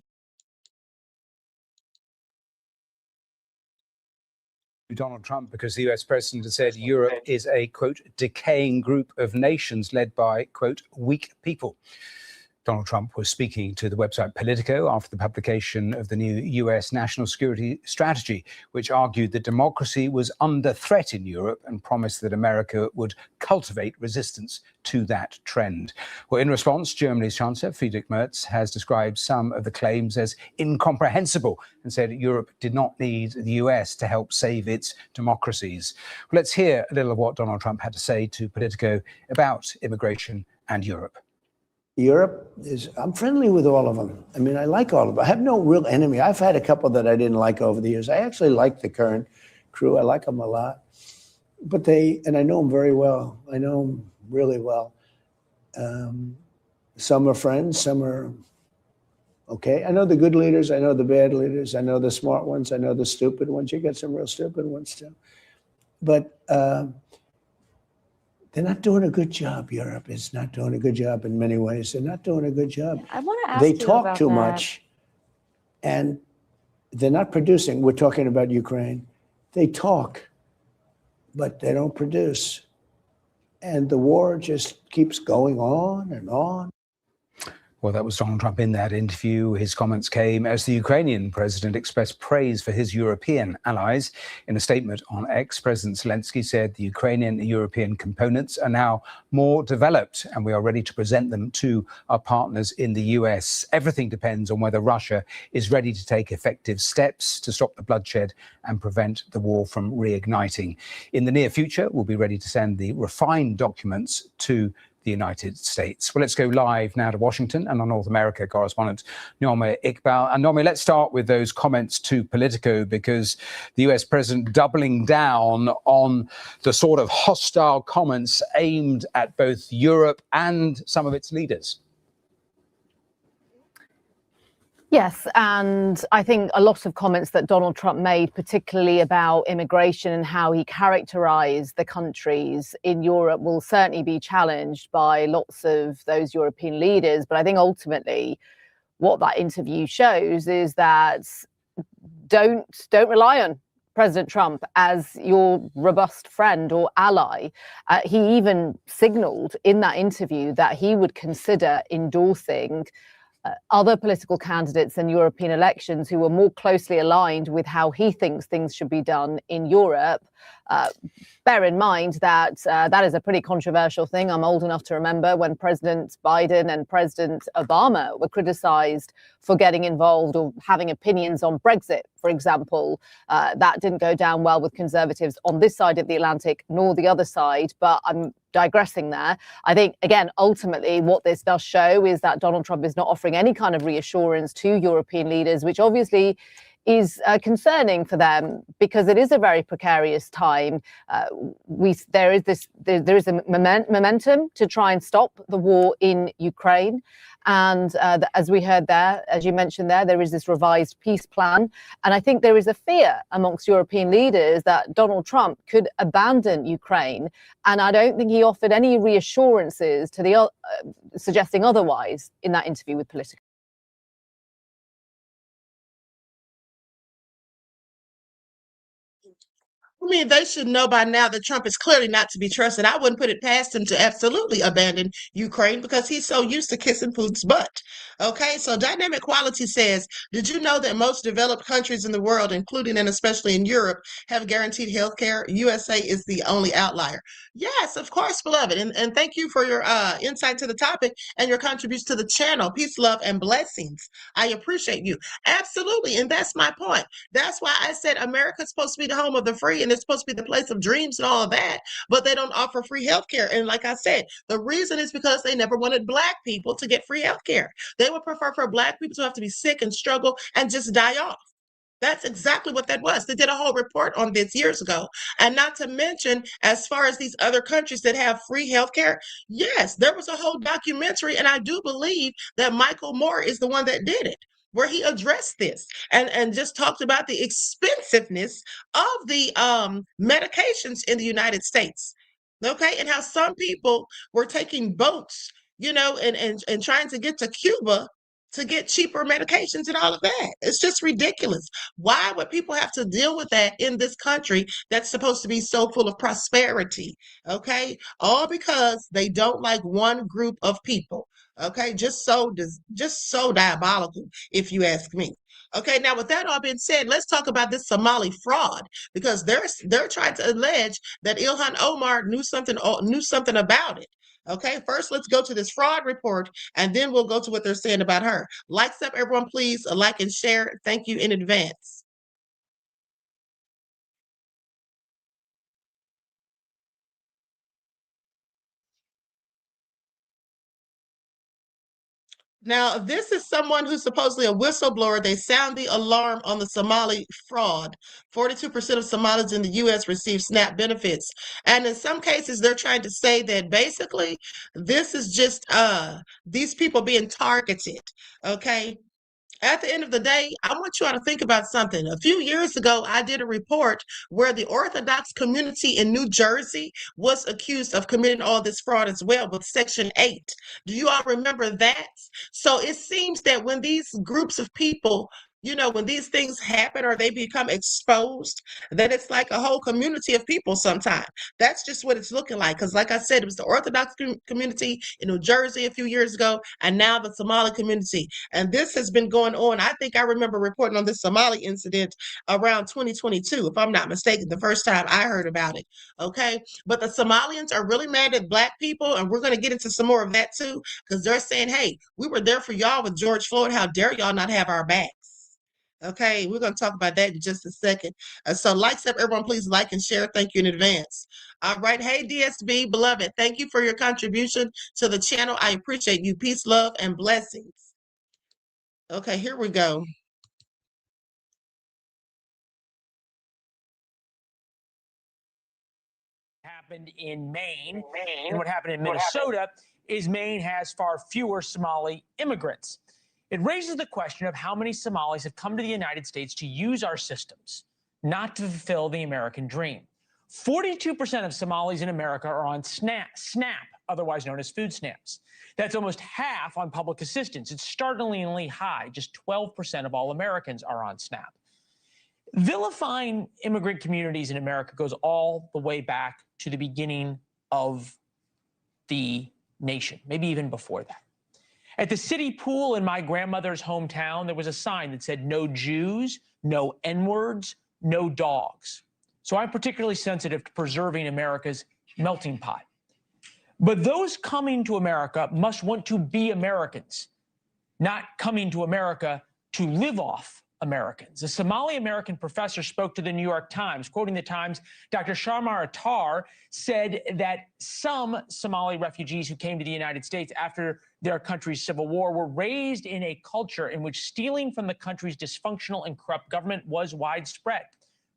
S1: Donald Trump, because the US president has said Europe is a, quote, decaying group of nations led by, quote, weak people. Donald Trump was speaking to the website Politico after the publication of the new US national security strategy, which argued that democracy was under threat in Europe and promised that America would cultivate resistance to that trend. Well, in response, Germany's Chancellor Friedrich Merz has described some of the claims as incomprehensible and said Europe did not need the US to help save its democracies. Well, let's hear a little of what Donald Trump had to say to Politico about immigration and Europe.
S6: Europe I'm friendly with all of them. I mean, I like all of them. I have no real enemy. I've had a couple that I didn't like over the years. I actually like the current crew. I like them a lot. But and I know them very well. I know them really well. Some are friends, some are okay. I know the good leaders. I know the bad leaders. I know the smart ones. I know the stupid ones. You get some real stupid ones too. But they're not doing a good job. Europe is not doing a good job in many ways. They're not doing a good job.
S7: I want to ask
S6: They
S7: you
S6: talk
S7: about
S6: too
S7: that.
S6: much, and they're not producing. We're talking about Ukraine. They talk, but they don't produce. And the war just keeps going on and on.
S1: Well, that was Donald Trump in that interview. His comments came as the Ukrainian president expressed praise for his European allies. In a statement on X, President Zelensky said the Ukrainian and European components are now more developed and we are ready to present them to our partners in the US. Everything depends on whether Russia is ready to take effective steps to stop the bloodshed and prevent the war from reigniting. In the near future, we'll be ready to send the refined documents to the United States. Well, let's go live now to Washington and our North America correspondent, Naomi Iqbal. And Naomi, let's start with those comments to Politico, because the US president doubling down on the sort of hostile comments aimed at both Europe and some of its leaders.
S3: Yes, and I think a lot of comments that Donald Trump made, particularly about immigration and how he characterized the countries in Europe, will certainly be challenged by lots of those European leaders. But I think ultimately what that interview shows is that don't rely on President Trump as your robust friend or ally. He even signaled in that interview that he would consider endorsing other political candidates in European elections who were more closely aligned with how he thinks things should be done in Europe. Bear in mind that that is a pretty controversial thing. I'm old enough to remember when President Biden and President Obama were criticized for getting involved or having opinions on Brexit, for example. That didn't go down well with conservatives on this side of the Atlantic nor the other side, but I'm digressing there. I think, again, ultimately what this does show is that Donald Trump is not offering any kind of reassurance to European leaders, which obviously is concerning for them because it is a very precarious time. There is a momentum to try and stop the war in Ukraine. And as we heard there, as you mentioned there is this revised peace plan. And I think there is a fear amongst European leaders that Donald Trump could abandon Ukraine. And I don't think he offered any reassurances to the suggesting otherwise in that interview with Politico.
S2: I mean, they should know by now that Trump is clearly not to be trusted. I wouldn't put it past him to absolutely abandon Ukraine because he's so used to kissing Putin's butt. Okay, so Dynamic Quality says, did you know that most developed countries in the world, including and especially in Europe, have guaranteed health care? USA is the only outlier. Yes, of course, beloved. And thank you for your insight to the topic and your contribution to the channel. Peace, love, and blessings. I appreciate you. Absolutely. And that's my point. That's why I said America's supposed to be the home of the free and it's supposed to be the place of dreams and all of that, but they don't offer free health care. And like I said, the reason is because they never wanted Black people to get free health care. They would prefer for Black people to have to be sick and struggle and just die off. That's exactly what that was. They did a whole report on this years ago. And not to mention, as far as these other countries that have free healthcare, yes, there was a whole documentary, and I do believe that Michael Moore is the one that did it, where he addressed this and just talked about the expensiveness of the medications in the United States. Okay, and how some people were taking boats, and trying to get to Cuba to get cheaper medications and all of that. It's just ridiculous. Why would people have to deal with that in this country that's supposed to be so full of prosperity? Okay, all because they don't like one group of people. Okay, just so diabolical, if you ask me. Okay, now with that all being said, let's talk about this Somali fraud, because they're trying to allege that Ilhan Omar knew something about it. Okay, first let's go to this fraud report, and then we'll go to what they're saying about her. Likes up, everyone, please. Like and share. Thank you in advance. Now, this is someone who's supposedly a whistleblower. They sound the alarm on the Somali fraud. 42% of Somalis in the U.S. receive SNAP benefits. And in some cases, they're trying to say that basically this is just these people being targeted, okay? At the end of the day, I want you all to think about something. A few years ago, I did a report where the Orthodox community in New Jersey was accused of committing all this fraud as well with Section 8. Do you all remember that? So it seems that when these groups of people, when these things happen or they become exposed, that it's like a whole community of people sometimes. That's just what it's looking like. Because like I said, it was the Orthodox community in New Jersey a few years ago, and now the Somali community. And this has been going on. I think I remember reporting on this Somali incident around 2022, if I'm not mistaken, the first time I heard about it. Okay. But the Somalians are really mad at Black people. And we're going to get into some more of that too, because they're saying, hey, we were there for y'all with George Floyd. How dare y'all not have our backs? Okay, we're going to talk about that in just a second. So likes up, everyone, please like and share. Thank you in advance. All right. Hey, DSB, beloved, thank you for your contribution to the channel. I appreciate you. Peace, love, and blessings. Okay, here we go.
S4: Happened in Maine, and what happened in Minnesota is Maine has far fewer Somali immigrants. It raises the question of how many Somalis have come to the United States to use our systems, not to fulfill the American dream. 42% of Somalis in America are on SNAP, otherwise known as food stamps. That's almost half on public assistance. It's startlingly high. Just 12% of all Americans are on SNAP. Vilifying immigrant communities in America goes all the way back to the beginning of the nation, maybe even before that. At the city pool in my grandmother's hometown, there was a sign that said, no Jews, no N-words, no dogs. So I'm particularly sensitive to preserving America's melting pot. But those coming to America must want to be Americans, not coming to America to live off Americans. A Somali-American professor spoke to the New York Times. Quoting the Times, Dr. Sharmar Attar said that some Somali refugees who came to the United States after their country's civil war were raised in a culture in which stealing from the country's dysfunctional and corrupt government was widespread.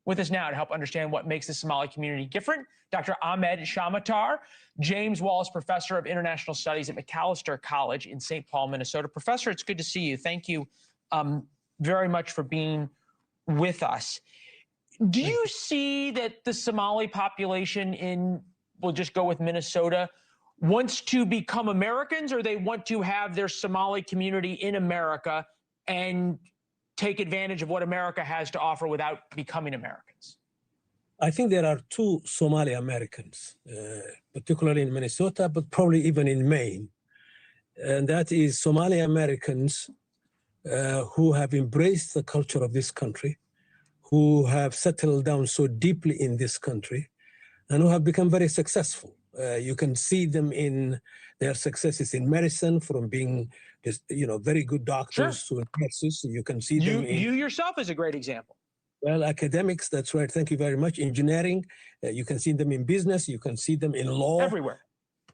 S4: With us now to help understand what makes the Somali community different, Dr. Ahmed Shamatar, James Wallace Professor of International Studies at Macalester College in St. Paul, Minnesota. Professor, it's good to see you. Thank you very much for being with us. Do you see that the Somali population in, we'll just go with Minnesota, wants to become Americans, or they want to have their Somali community in America and take advantage of what America has to offer without becoming Americans?
S5: I think there are two Somali Americans, particularly in Minnesota, but probably even in Maine. And that is Somali Americans who have embraced the culture of this country, who have settled down so deeply in this country, and who have become very successful. You can see them in their successes in medicine, from being, very good doctors to nurses. You can see them in...
S4: You yourself is a great example.
S5: Well, academics, that's right. Thank you very much. Engineering, you can see them in business. You can see them in law.
S4: Everywhere.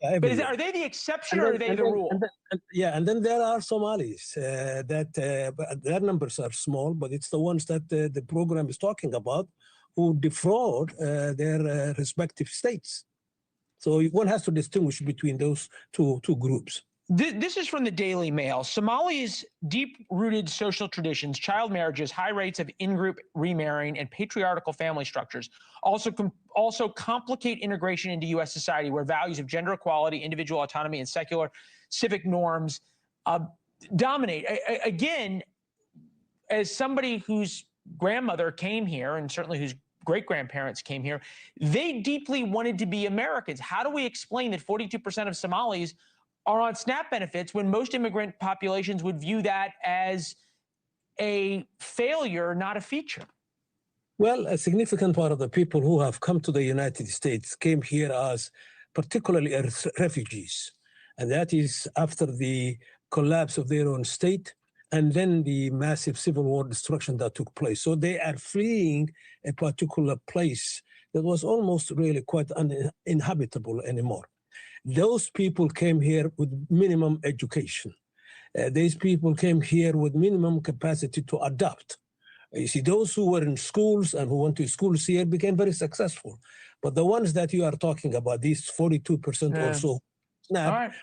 S5: Everywhere.
S4: But are they the exception or are they the rule?
S5: And then there are Somalis that their numbers are small, but it's the ones that the program is talking about who defraud their respective states. So one has to distinguish between those two groups.
S4: This is from the Daily Mail. Somalia's deep-rooted social traditions, child marriages, high rates of in-group remarrying, and patriarchal family structures also complicate integration into U.S. society, where values of gender equality, individual autonomy, and secular civic norms dominate. Again, as somebody whose grandmother came here, and certainly whose great-grandparents came here, they deeply wanted to be Americans. How do we explain that 42% of Somalis are on SNAP benefits when most immigrant populations would view that as a failure, not a feature?
S5: Well, a significant part of the people who have come to the United States came here as particularly as refugees. And that is after the collapse of their own state and then the massive civil war destruction that took place. So they are fleeing a particular place that was almost really quite uninhabitable anymore. Those people came here with minimum education. These people came here with minimum capacity to adapt. You see, those who were in schools and who went to schools here became very successful. But the ones that you are talking about, these 42% or so, SNAP,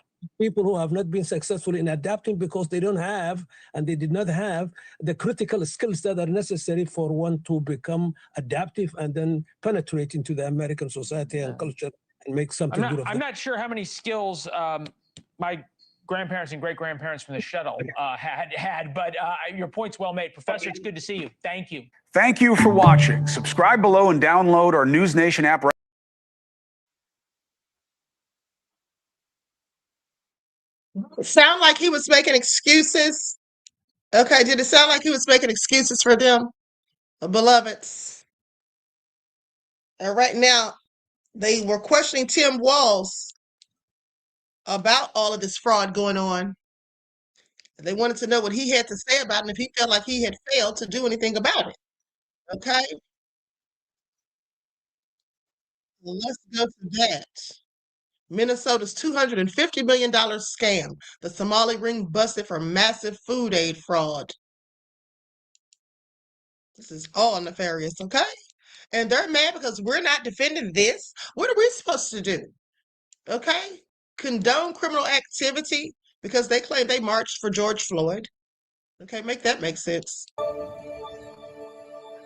S5: people who have not been successful in adapting because they don't have, and they did not have, the critical skills that are necessary for one to become adaptive and then penetrate into the American society and culture and make something good of it.
S4: I'm not sure how many skills my grandparents and great-grandparents from the shuttle had, but your point's well made. Professor, it's good to see you. Thank you.
S8: Thank you for watching. Subscribe below and download our News Nation app.
S2: Sound like he was making excuses? Okay, did it sound like he was making excuses for them, beloveds? And right now, they were questioning Tim Walz about all of this fraud going on. They wanted to know what he had to say about it and if he felt like he had failed to do anything about it. Okay? Well, let's go to that. Minnesota's $250 million scam. The Somali ring busted for massive food aid fraud. This is all nefarious, okay? And they're mad because we're not defending this. What are we supposed to do? Okay? Condone criminal activity because they claim they marched for George Floyd. Okay, make that make sense.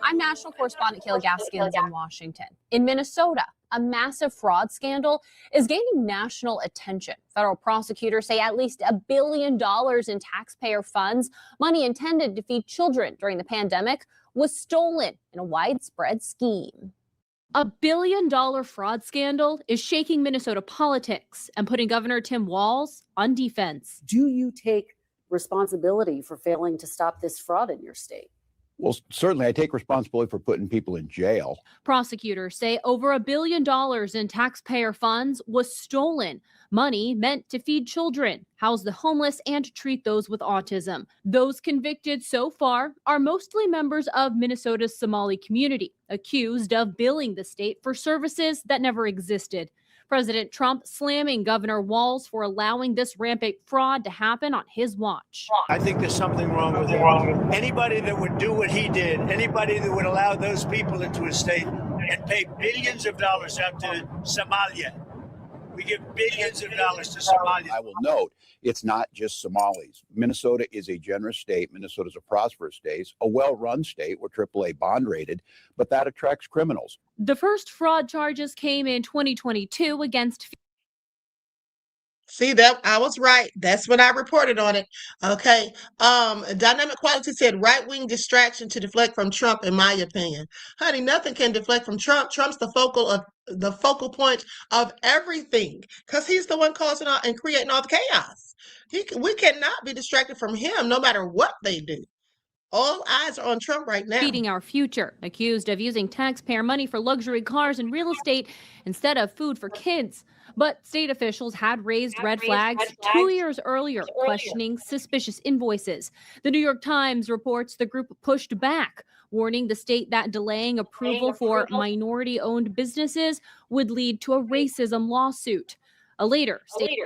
S9: I'm national correspondent Kayla Gaskins in Washington. In Minnesota, a massive fraud scandal is gaining national attention. Federal prosecutors say at least $1 billion in taxpayer funds, money intended to feed children during the pandemic, was stolen in a widespread scheme.
S10: $1 billion fraud scandal is shaking Minnesota politics and putting Governor Tim Walz on defense.
S25: Do you take responsibility for failing to stop this fraud in your state?
S26: Well, certainly I take responsibility for putting people in jail.
S10: Prosecutors say over $1 billion in taxpayer funds was stolen, money meant to feed children, house the homeless, and treat those with autism. Those convicted so far are mostly members of Minnesota's Somali community, accused of billing the state for services that never existed. President Trump slamming Governor Walz for allowing this rampant fraud to happen on his watch.
S6: I think there's something wrong with him. Anybody that would do what he did, anybody that would allow those people into his state and pay billions of dollars out to Somalia. We give billions of dollars to Somalia.
S26: I will note, it's not just Somalis. Minnesota is a generous state. Minnesota is a prosperous state, a well-run state. We're AAA bond rated, but that attracts criminals.
S10: The first fraud charges came in 2022 against...
S2: See that I was right. That's when I reported on it. Okay. Dynamic Quality said right-wing distraction to deflect from Trump, in my opinion. Honey, nothing can deflect from Trump. Trump's the focal point of everything because he's the one causing all and creating all the chaos. We cannot be distracted from him no matter what they do. All eyes are on Trump right now.
S10: Feeding our future, accused of using taxpayer money for luxury cars and real estate instead of food for kids. But state officials had raised red flags 2 years earlier, questioning suspicious invoices. The New York Times reports the group pushed back, warning the state that delaying approval for minority-owned businesses would lead to a racism lawsuit. A later state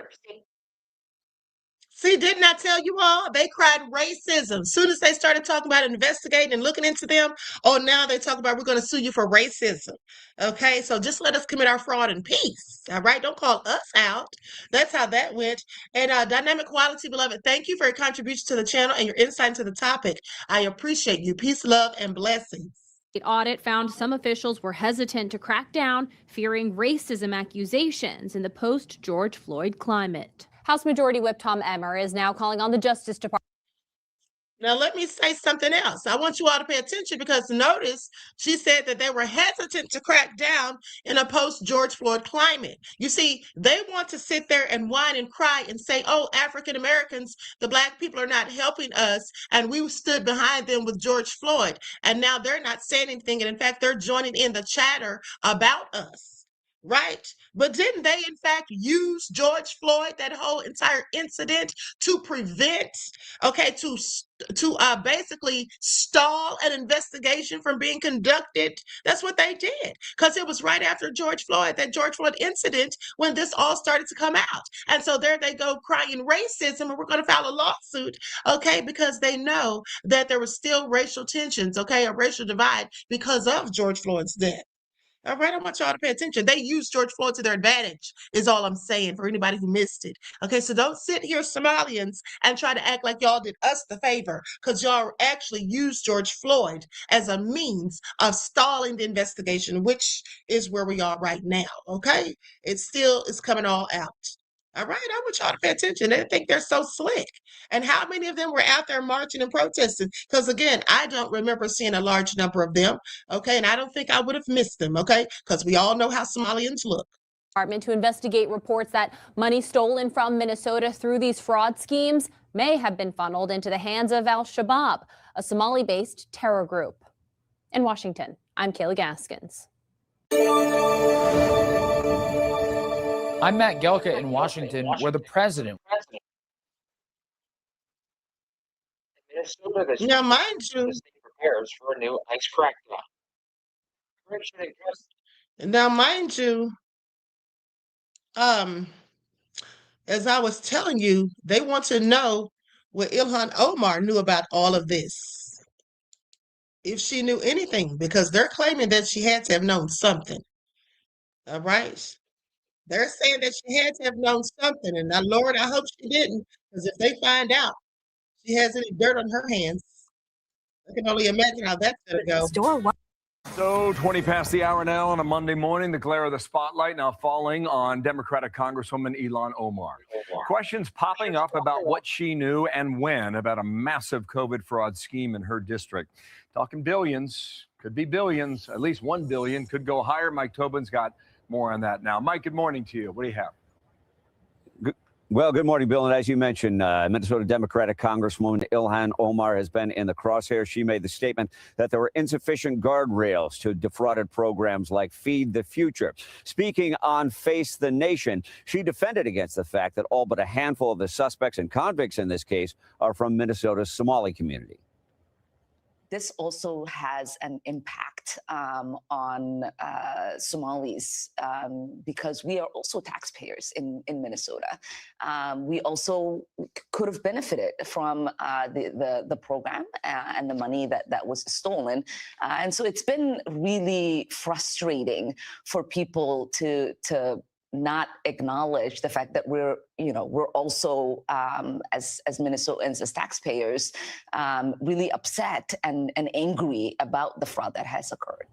S2: See, didn't I tell you all? They cried racism. Soon as they started talking about investigating and looking into them, oh, now they talk about we're going to sue you for racism. Okay, so just let us commit our fraud in peace. All right, don't call us out. That's how that went. And Dynamic Quality, beloved, thank you for your contribution to the channel and your insight into the topic. I appreciate you. Peace, love, and blessings.
S10: The audit found some officials were hesitant to crack down, fearing racism accusations in the post-George Floyd climate.
S9: House Majority Whip Tom Emmer is now calling on the Justice Department.
S2: Now, let me say something else. I want you all to pay attention because notice she said that they were hesitant to crack down in a post-George Floyd climate. You see, they want to sit there and whine and cry and say, oh, African Americans, the Black people are not helping us, and we stood behind them with George Floyd. And now they're not saying anything, and in fact, they're joining in the chatter about us. Right? But didn't they, in fact, use George Floyd, that whole entire incident, to prevent, okay, to basically stall an investigation from being conducted? That's what they did, because it was right after George Floyd, that George Floyd incident, when this all started to come out. And so there they go crying racism, and we're going to file a lawsuit, okay, because they know that there was still racial tensions, okay, a racial divide because of George Floyd's death. All right, I want y'all to pay attention. They used George Floyd to their advantage, is all I'm saying for anybody who missed it. Okay, so don't sit here, Somalians, and try to act like y'all did us the favor, because y'all actually used George Floyd as a means of stalling the investigation, which is where we are right now, okay? It's coming all out. All right, I want y'all to pay attention. They think they're so slick. And how many of them were out there marching and protesting? Because again, I don't remember seeing a large number of them. Okay, and I don't think I would have missed them. Okay, because we all know how Somalians look.
S9: Department to investigate reports that money stolen from Minnesota through these fraud schemes may have been funneled into the hands of Al-Shabaab, a Somali-based terror group. In Washington, I'm Kayla Gaskins.
S11: I'm Matt Gelka in Washington, where the president.
S2: Now, mind you,
S13: prepares for a new ICE crackdown.
S2: Now, mind you, as I was telling you, they want to know what Ilhan Omar knew about all of this. If she knew anything, because they're claiming that she had to have known something. All right. They're saying that she had to have known something. And now, Lord, I hope she didn't, because if they find out she has any dirt on her hands, I can only imagine how that's going to go.
S8: So 20 past the hour now on a Monday morning, the glare of the spotlight now falling on Democratic Congresswoman Ilhan Omar. Questions popping up about what she knew and when about a massive COVID fraud scheme in her district. Talking billions, could be billions, at least 1 billion, could go higher. Mike Tobin's got more on that now. Mike, good morning to you. What do you have?
S14: Well, good morning, Bill. And as you mentioned, Minnesota Democratic Congresswoman Ilhan Omar has been in the crosshairs. She made the statement that there were insufficient guardrails to defrauded programs like Feed the Future. Speaking on Face the Nation, she defended against the fact that all but a handful of the suspects and convicts in this case are from Minnesota's Somali community.
S15: This also has an impact on Somalis because we are also taxpayers in Minnesota. We also could have benefited from the program and the money that was stolen. And so it's been really frustrating for people to not acknowledge the fact that we're also as Minnesotans, as taxpayers, really upset and angry about the fraud that has occurred.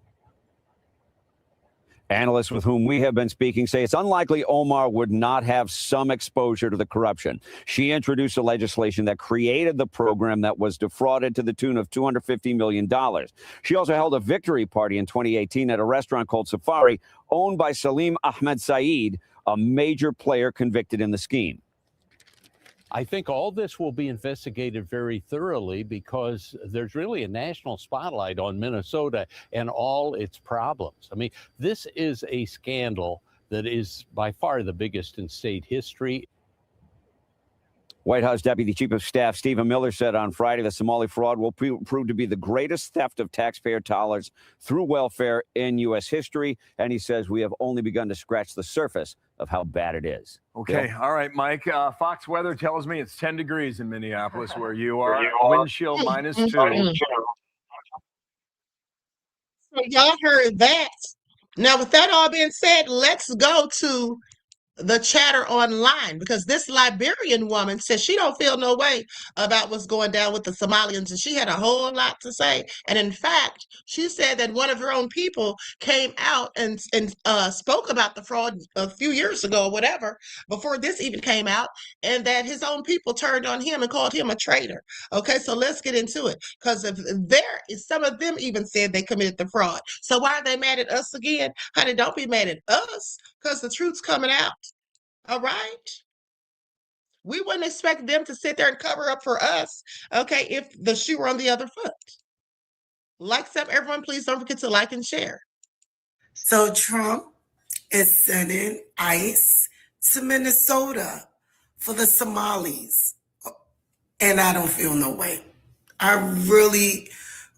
S14: Analysts with whom we have been speaking say it's unlikely Omar would not have some exposure to the corruption. She introduced a legislation that created the program that was defrauded to the tune of $250 million. She also held a victory party in 2018 at a restaurant called Safari, owned by Salim Ahmed Saeed, a major player convicted in the scheme.
S12: I think all this will be investigated very thoroughly because there's really a national spotlight on Minnesota and all its problems. I mean, this is a scandal that is by far the biggest in state history.
S14: White House Deputy Chief of Staff Stephen Miller said on Friday the Somali fraud will prove to be the greatest theft of taxpayer dollars through welfare in U.S. history. And he says we have only begun to scratch the surface of how bad it is.
S8: Okay.
S14: Bill?
S8: All right, Mike. Fox weather tells me it's 10 degrees in Minneapolis where you are. Wind chill -2.
S2: So y'all heard that. Now, with that all being said, let's go to the chatter online, because this Liberian woman says she don't feel no way about what's going down with the Somalians, and she had a whole lot to say. And in fact, she said that one of her own people came out and spoke about the fraud a few years ago or whatever, before this even came out, and that his own people turned on him and called him a traitor. Okay, so let's get into it, because if there is, some of them even said they committed the fraud. So why are they mad at us again? Honey, don't be mad at us, because the truth's coming out. All right. We wouldn't expect them to sit there and cover up for us, okay, if the shoe were on the other foot. Likes up, everyone. Please don't forget to like and share.
S16: So Trump is sending ICE to Minnesota for the Somalis. And I don't feel no way. I really,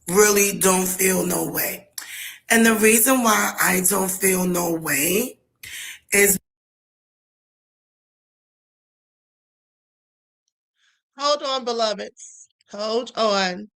S16: really don't feel no way. And the reason why I don't feel no way is...
S2: Hold on, beloveds. Hold on.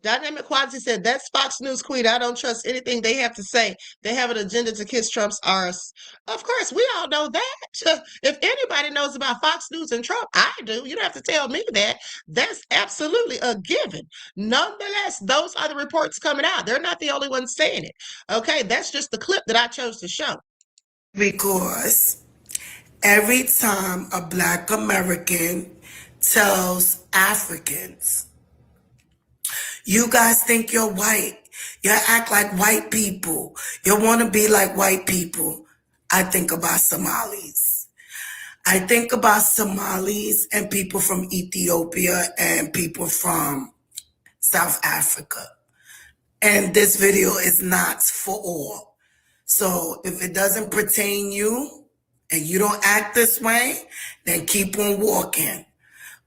S2: Dynamic Quality said, that's Fox News Queen. I don't trust anything they have to say. They have an agenda to kiss Trump's arse. Of course, we all know that. If anybody knows about Fox News and Trump, I do. You don't have to tell me that. That's absolutely a given. Nonetheless, those are the reports coming out. They're not the only ones saying it. Okay, that's just the clip that I chose to show.
S16: Because every time a Black American tells Africans, you guys think you're white, you act like white people, you want to be like white people, I think about Somalis. I think about Somalis and people from Ethiopia and people from South Africa. And this video is not for all. So if it doesn't pertain you and you don't act this way, then keep on walking.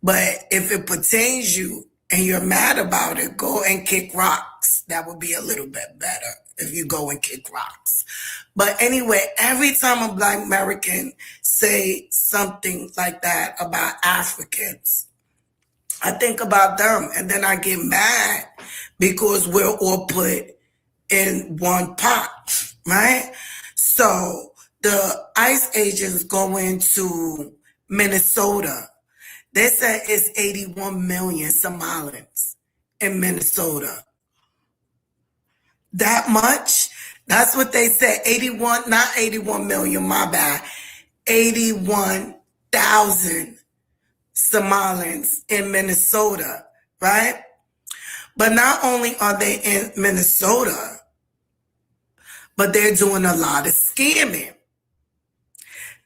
S16: But if it pertains you and you're mad about it, go and kick rocks. That would be a little bit better if you go and kick rocks. But anyway, every time a Black American say something like that about Africans, I think about them, and then I get mad because we're all put in one pot, right? So the ICE agents go into Minnesota. They said it's 81 million Somalians in Minnesota. That much? That's what they said. 81, not 81 million, my bad. 81,000 Somalians in Minnesota, right? But not only are they in Minnesota, but they're doing a lot of scamming.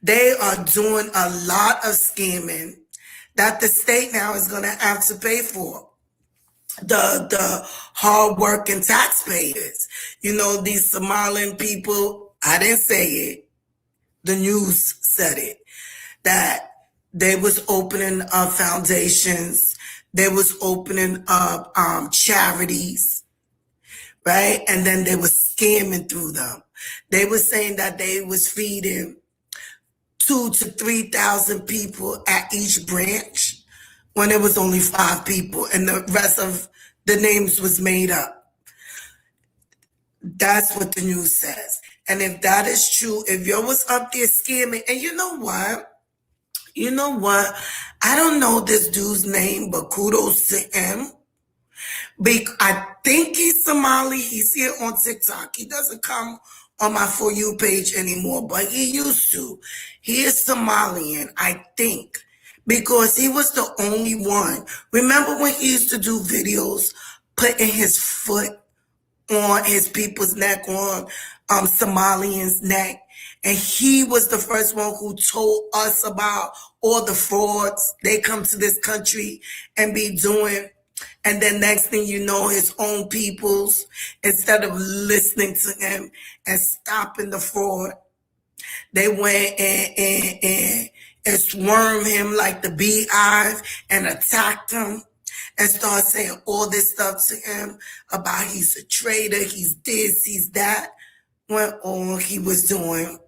S16: They are doing a lot of scamming that the state now is going to have to pay for. The hard-working taxpayers. You know, these Somalian people, I didn't say it, the news said it, that they was opening up foundations, they was opening up charities, right? And then they was scamming through them. They were saying that they was feeding 2,000 to 3,000 people at each branch when it was only 5 people and the rest of the names was made up. That's what the news says. And if that is true, if you was up there scamming, and you know what? I don't know this dude's name, but kudos to him. I think he's Somali. He's here on TikTok. He doesn't come on my For You page anymore, but he used to. He is Somalian, I think, because he was the only one. Remember when he used to do videos putting his foot on his people's neck, on Somalians' neck? And he was the first one who told us about all the frauds they come to this country and be doing. And then next thing you know, his own peoples, instead of listening to him and stopping the fraud, they went and swarmed him like the beehive and attacked him and started saying all this stuff to him about he's a traitor, he's this, he's that, when all he was doing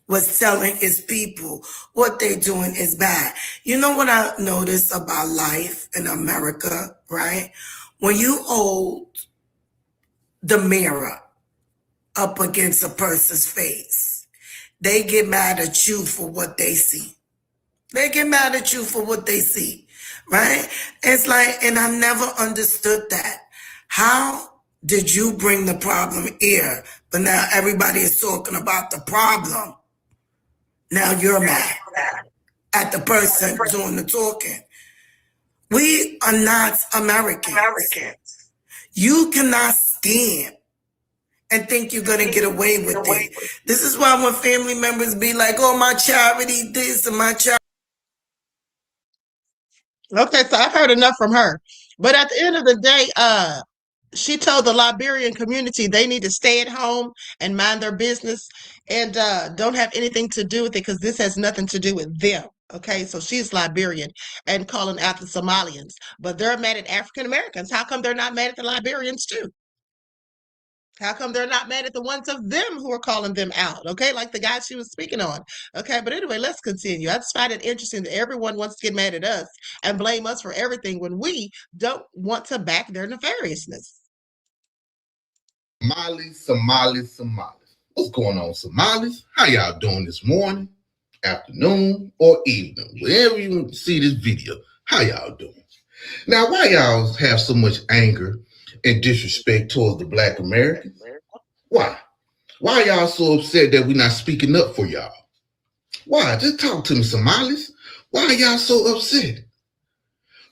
S16: was telling his people what they're doing is bad. You know what I noticed about life in America, right? When you hold the mirror up against a person's face, they get mad at you for what they see. They get mad at you for what they see, right? It's like, and I never understood that. How did you bring the problem here, but now everybody is talking about the problem? Now you're mad at the person doing the talking. We are not Americans. You cannot stand and think you're going to get away with it. This is why when family members be like, oh, my charity this and my charity.
S2: Okay, so I've heard enough from her. But at the end of the day, she told the Liberian community they need to stay at home and mind their business and don't have anything to do with it because this has nothing to do with them. Okay, so she's Liberian and calling out the Somalians, but they're mad at African Americans. How come they're not mad at the Liberians too? How come they're not mad at the ones of them who are calling them out? Okay, like the guy she was speaking on. Okay, but anyway, let's continue. I just find it interesting that everyone wants to get mad at us and blame us for everything when we don't want to back their nefariousness.
S17: Somalis. What's going on, Somalis? How y'all doing this morning, afternoon, or evening? Wherever you see this video, how y'all doing? Now, why y'all have so much anger and disrespect towards the Black Americans? Why? Why y'all so upset that we're not speaking up for y'all? Why? Just talk to me, Somalis. Why are y'all so upset?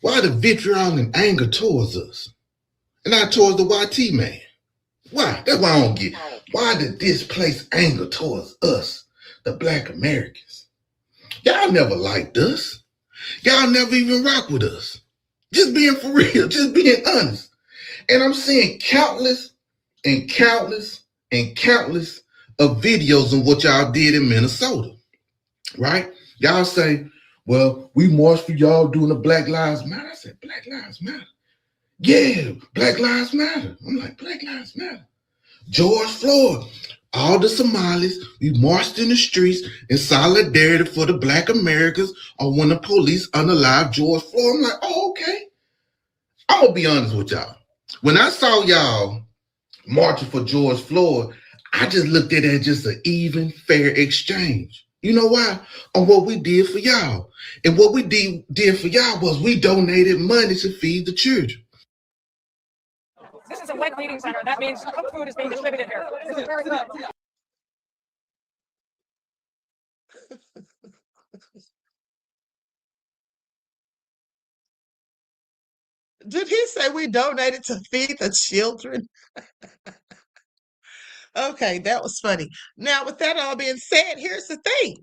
S17: Why the vitriol and anger towards us and not towards the YT man? Why? That's why I don't get. Why the displaced anger towards us, the Black Americans? Y'all never liked us. Y'all never even rock with us. Just being for real, just being honest. And I'm seeing countless of videos of what y'all did in Minnesota, right? Y'all say, well, we marched for y'all doing the Black Lives Matter. I said, Black Lives Matter? Yeah, Black Lives Matter. I'm like, Black Lives Matter. George Floyd, all the Somalis, we marched in the streets in solidarity for the Black Americans or when the police unalived George Floyd. I'm like, oh, okay. I'm going to be honest with y'all. When I saw y'all marching for George Floyd, I just looked at it as just an even, fair exchange. You know why? On what we did for y'all. And what we did for y'all was we donated money to feed the children.
S18: This is a wet feeding center. That means cooked food is being distributed here. This is very good.
S2: Did he say we donated to feed the children? Okay, that was funny. Now, with that all being said, here's the thing.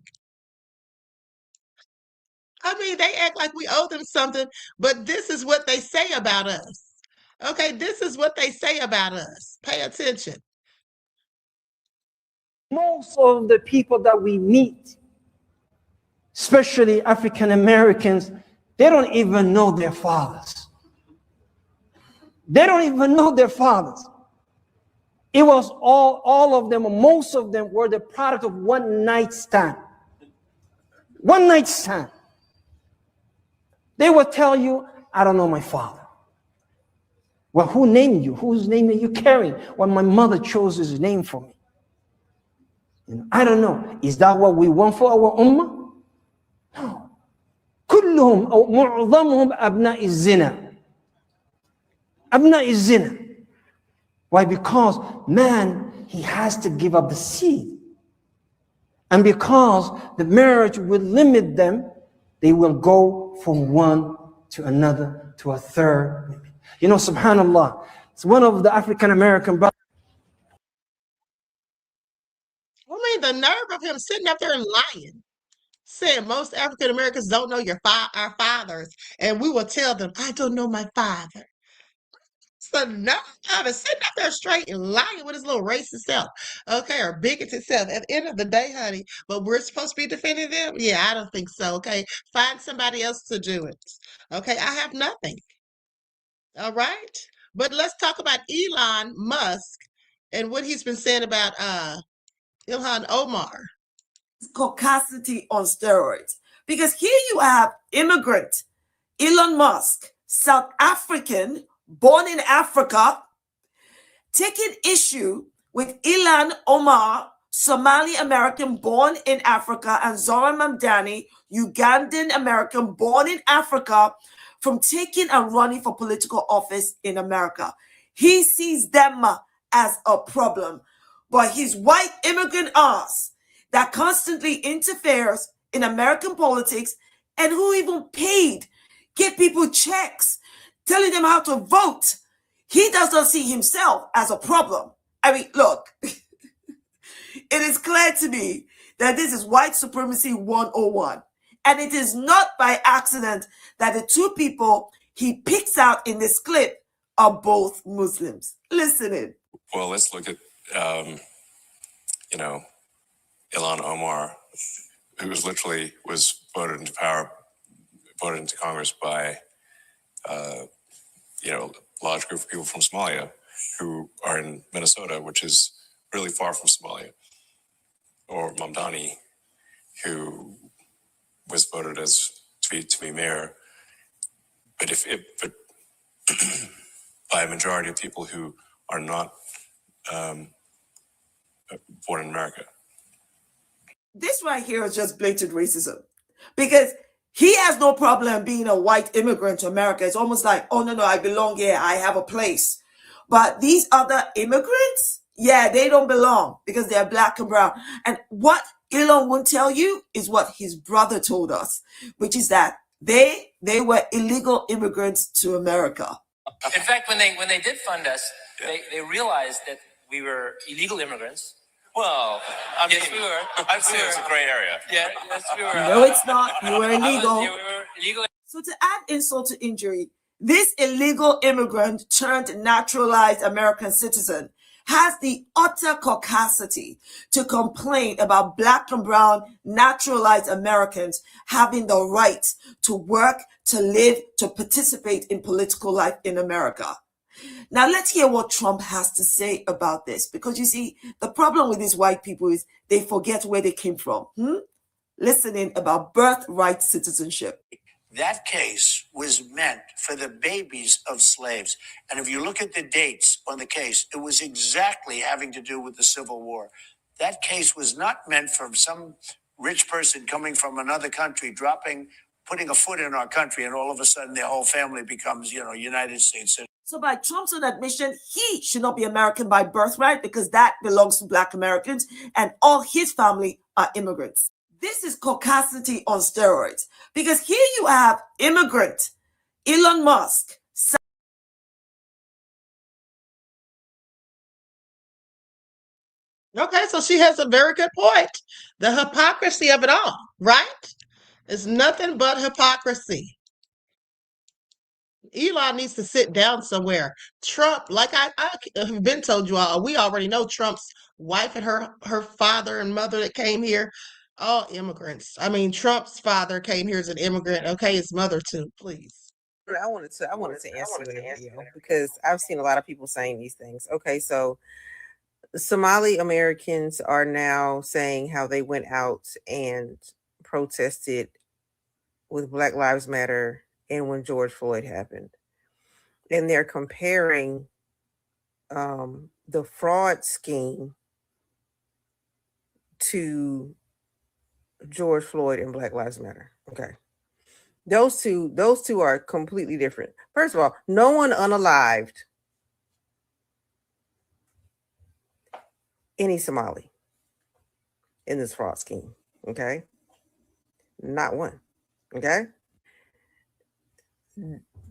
S2: I mean, they act like we owe them something, but this is what they say about us. Okay, this is what they say about us. Pay attention.
S19: Most of the people that we meet, especially African Americans, they don't even know their fathers. They don't even know their fathers. It was all of them, most of them were the product of one night stand. One night stand. They will tell you, I don't know my father. Well, who named you? Whose name are you carrying? Well, my mother chose his name for me. You know, I don't know. Is that what we want for our ummah? No. كلهم أو معظمهم أبناء الزنا. Abna is zina. Why? Because man, he has to give up the seed. And because the marriage will limit them, they will go from one to another to a third. You know, subhanAllah, it's one of the African American brothers.
S2: I mean, the nerve of him sitting up there and lying, saying most African Americans don't know our fathers, and we will tell them, I don't know my father. So no, I was sitting up there straight and lying with his little racist self, okay, or bigoted self. At the end of the day, honey, but we're supposed to be defending them? Yeah, I don't think so, okay? Find somebody else to do it, okay? I have nothing, all right? But let's talk about Elon Musk and what he's been saying about Ilhan Omar.
S7: Caucasity on steroids. Because here you have immigrant Elon Musk, South African, born in Africa, taking issue with Ilhan Omar, Somali American, born in Africa, and Zora Mamdani, Ugandan American, born in Africa, from taking and running for political office in America. He sees them as a problem. But his white immigrant ass that constantly interferes in American politics and who even paid, get people checks, telling them how to vote. He does not see himself as a problem. I mean, look, it is clear to me that this is white supremacy 101. And it is not by accident that the two people he picks out in this clip are both Muslims. Listen in.
S20: Well, let's look at, Ilhan Omar, who was voted into power, voted into Congress by, a large group of people from Somalia who are in Minnesota, which is really far from Somalia. Or Mamdani, who was voted to be mayor, but by a majority of people who are not born in America.
S7: This right here is just blatant racism, because he has no problem being a white immigrant to America. It's almost like, oh, no, I belong here. I have a place. But these other immigrants, yeah, they don't belong because they're black and brown. And what Elon won't tell you is what his brother told us, which is that they were illegal immigrants to America.
S21: In fact, when they did fund us, they realized that we were illegal immigrants. Well, yes, we were.
S20: I'd say it's a great area.
S21: Yeah, yes, we were.
S7: No, it's not. You were illegal.
S21: We were illegal.
S7: So to add insult to injury, this illegal immigrant turned naturalized American citizen has the utter caucasity to complain about black and brown naturalized Americans having the right to work, to live, to participate in political life in America. Now, let's hear what Trump has to say about this, because you see, the problem with these white people is they forget where they came from. Listening about birthright citizenship.
S22: That case was meant for the babies of slaves. And if you look at the dates on the case, it was exactly having to do with the Civil War. That case was not meant for some rich person coming from another country, putting a foot in our country, and all of a sudden their whole family becomes, United States citizens.
S7: So by Trump's own admission, he should not be American by birthright because that belongs to black Americans, and all his family are immigrants. This is caucasity on steroids, because here you have immigrant Elon Musk.
S2: Okay, so she has a very good point. The hypocrisy of it all, right? It's nothing but hypocrisy. Elon needs to sit down somewhere. Trump, like I have been told you all, we already know Trump's wife and her father and mother that came here, all immigrants. I mean, Trump's father came here as an immigrant. Okay, his mother too, please.
S23: I wanted to answer the video because I've seen a lot of people saying these things. Okay, so Somali Americans are now saying how they went out and protested with Black Lives Matter and when George Floyd happened. And they're comparing the fraud scheme to George Floyd and Black Lives Matter. Okay. Those two are completely different. First of all, no one unalived any Somali in this fraud scheme. Okay. Not one. Okay.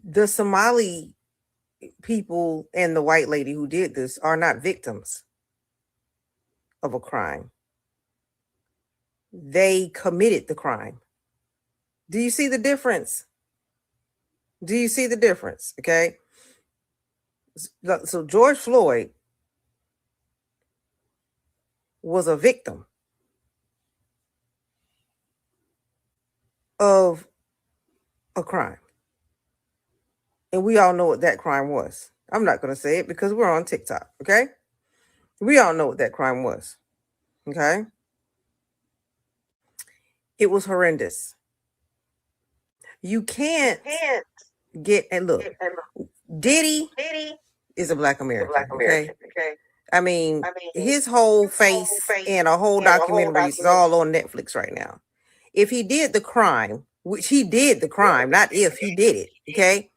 S23: The Somali people and the white lady who did this are not victims of a crime. They committed the crime. Do you see the difference? Do you see the difference? Okay. So George Floyd was a victim of a crime. And we all know what that crime was. I'm not going to say it because we're on TikTok. Okay. We all know what that crime was. Okay. It was horrendous. You can't get, and look, Diddy is a Black American. Okay. I mean, his whole face and a whole documentary is all on Netflix right now. If he did the crime, which he did the crime, not if he did it. Okay.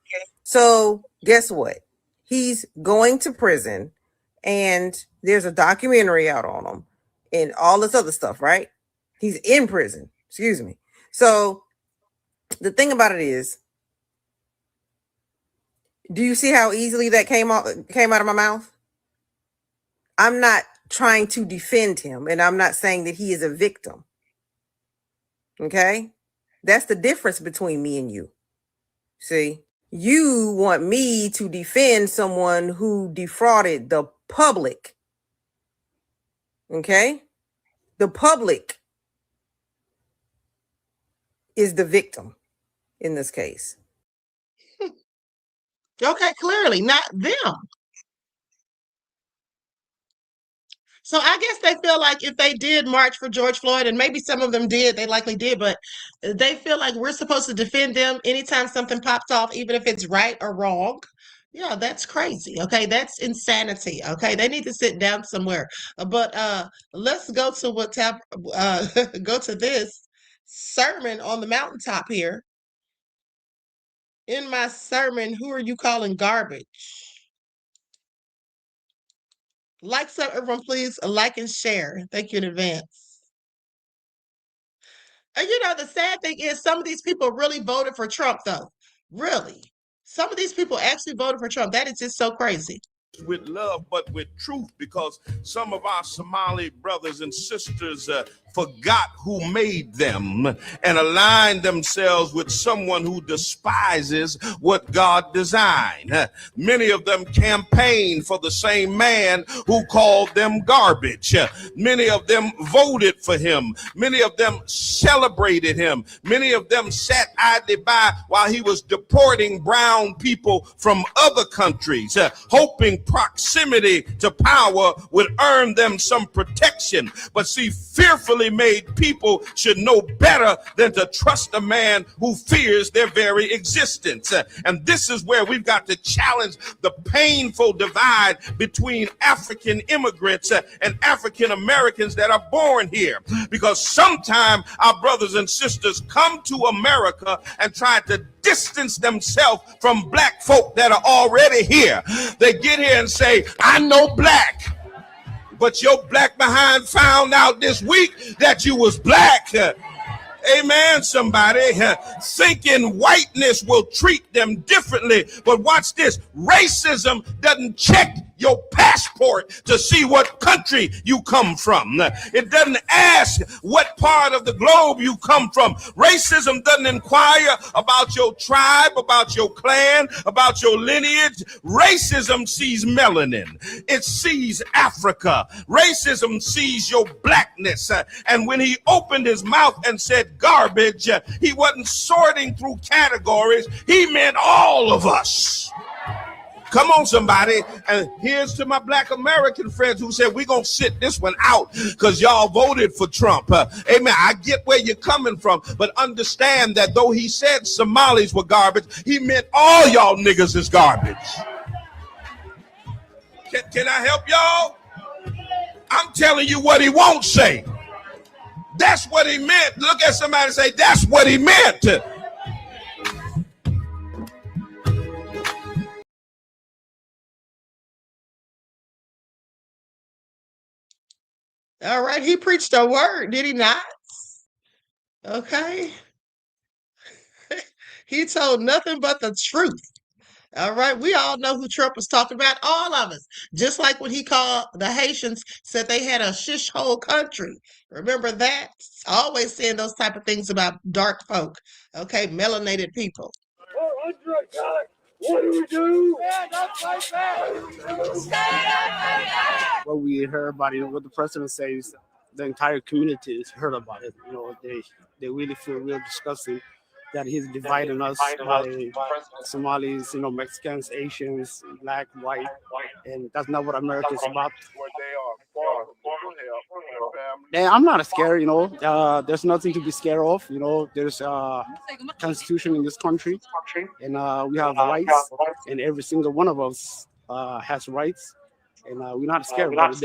S23: So guess what? He's going to prison and there's a documentary out on him and all this other stuff, right? He's in prison. Excuse me. So the thing about it is, do you see how easily that came out of my mouth? I'm not trying to defend him, and I'm not saying that he is a victim. Okay? That's the difference between me and you. See, you want me to defend someone who defrauded the public. Okay? The public is the victim in this case.
S2: Okay, clearly not them. So I guess they feel like if they did march for George Floyd, and maybe some of them did, they likely did, but they feel like we're supposed to defend them anytime something pops off, even if it's right or wrong. Yeah, that's crazy. Okay, that's insanity. Okay, they need to sit down somewhere. But let's go to go to this sermon on the mountaintop here. In my sermon, who are you calling garbage? Like some, everyone, please like and share. Thank you in advance. And you know, the sad thing is some of these people really voted for Trump, though. Really. Some of these people actually voted for Trump. That is just so crazy.
S1: With love, but with truth, because some of our Somali brothers and sisters forgot who made them and aligned themselves with someone who despises what God designed. Many of them campaigned for the same man who called them garbage. Many of them voted for him. Many of them celebrated him. Many of them sat idly by while he was deporting brown people from other countries, hoping proximity to power would earn them some protection. But see, fearfully made people should know better than to trust a man who fears their very existence. And this is where we've got to challenge the painful divide between African immigrants and African Americans that are born here. Because sometimes our brothers and sisters come to America and try to distance themselves from black folk that are already here. They get here and say, I know black. But your black behind found out this week that you was black. Amen, somebody. Thinking whiteness will treat them differently. But watch this. Racism doesn't check your passport to see what country you come from. It doesn't ask what part of the globe you come from. Racism doesn't inquire about your tribe, about your clan, about your lineage. Racism sees melanin. It sees Africa. Racism sees your blackness. And when he opened his mouth and said garbage, he wasn't sorting through categories. He meant all of us. Come on, somebody. And here's to my black American friends who said, we're going to sit this one out because y'all voted for Trump. Amen. I get where you're coming from, but understand that though he said Somalis were garbage, he meant all y'all niggas is garbage. Can I help y'all? I'm telling you what he won't say. That's what he meant. Look at somebody and say, that's what he meant.
S2: All right, he preached a word, did he not? Okay. He told nothing but the truth. All right, we all know who Trump was talking about, all of us. Just like when he called the Haitians, said they had a shish hole country. Remember that? Always saying those type of things about dark folk, okay, melanated people.
S3: What do we do? What we heard about it, what the president says, the entire community has heard about it. You know, they really feel real disgusting that he's dividing us by Somalis, you know, Mexicans, Asians, black, white, and that's not what America's about. And I'm not scared, you know. There's nothing to be scared of. You know, there's a constitution in this country, and we have rights, and every single one of us has rights, and we're not scared. But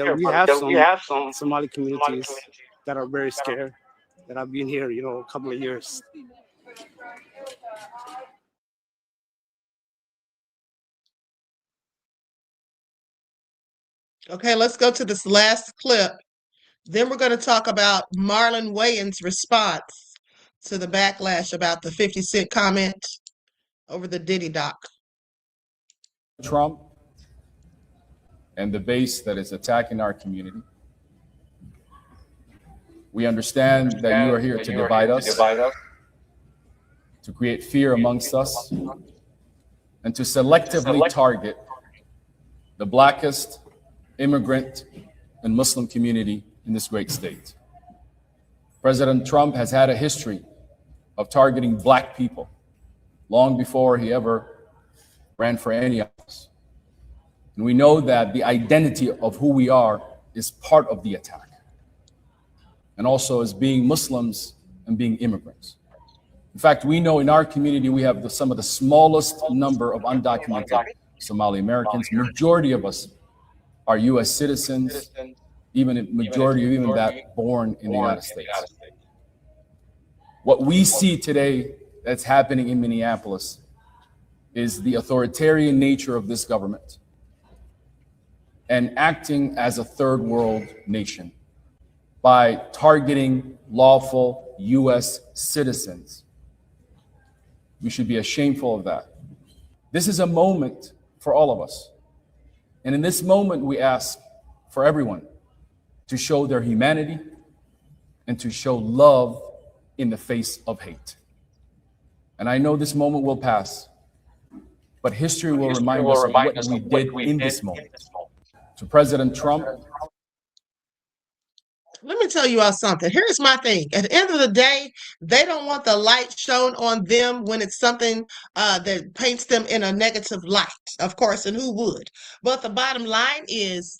S3: we have some Somali communities that are very scared, that have been here, you know, a couple of years.
S2: Okay, let's go to this last clip. Then we're going to talk about Marlon Wayans' response to the backlash about the 50 Cent comment over the Diddy doc.
S4: Trump and the base that is attacking our community. We understand that you are here to divide us, to create fear amongst us, and to selectively target the blackest immigrant and Muslim community in this great state. President Trump has had a history of targeting black people long before he ever ran for any office. And we know that the identity of who we are is part of the attack, and also as being Muslims and being immigrants. In fact, we know in our community we have some of the smallest number of undocumented Somali Americans. Majority of us are U.S. citizens, even a majority of even that born in the United States. What we see today that's happening in Minneapolis is the authoritarian nature of this government and acting as a third world nation by targeting lawful U.S. citizens. We should be ashamed of that. This is a moment for all of us. And in this moment, we ask for everyone to show their humanity and to show love in the face of hate. And I know this moment will pass, but history will remind us of what we did in this moment. To President Trump,
S2: let me tell you all something. Here's my thing. At the end of the day, they don't want the light shown on them when it's something that paints them in a negative light, of course, and who would? But the bottom line is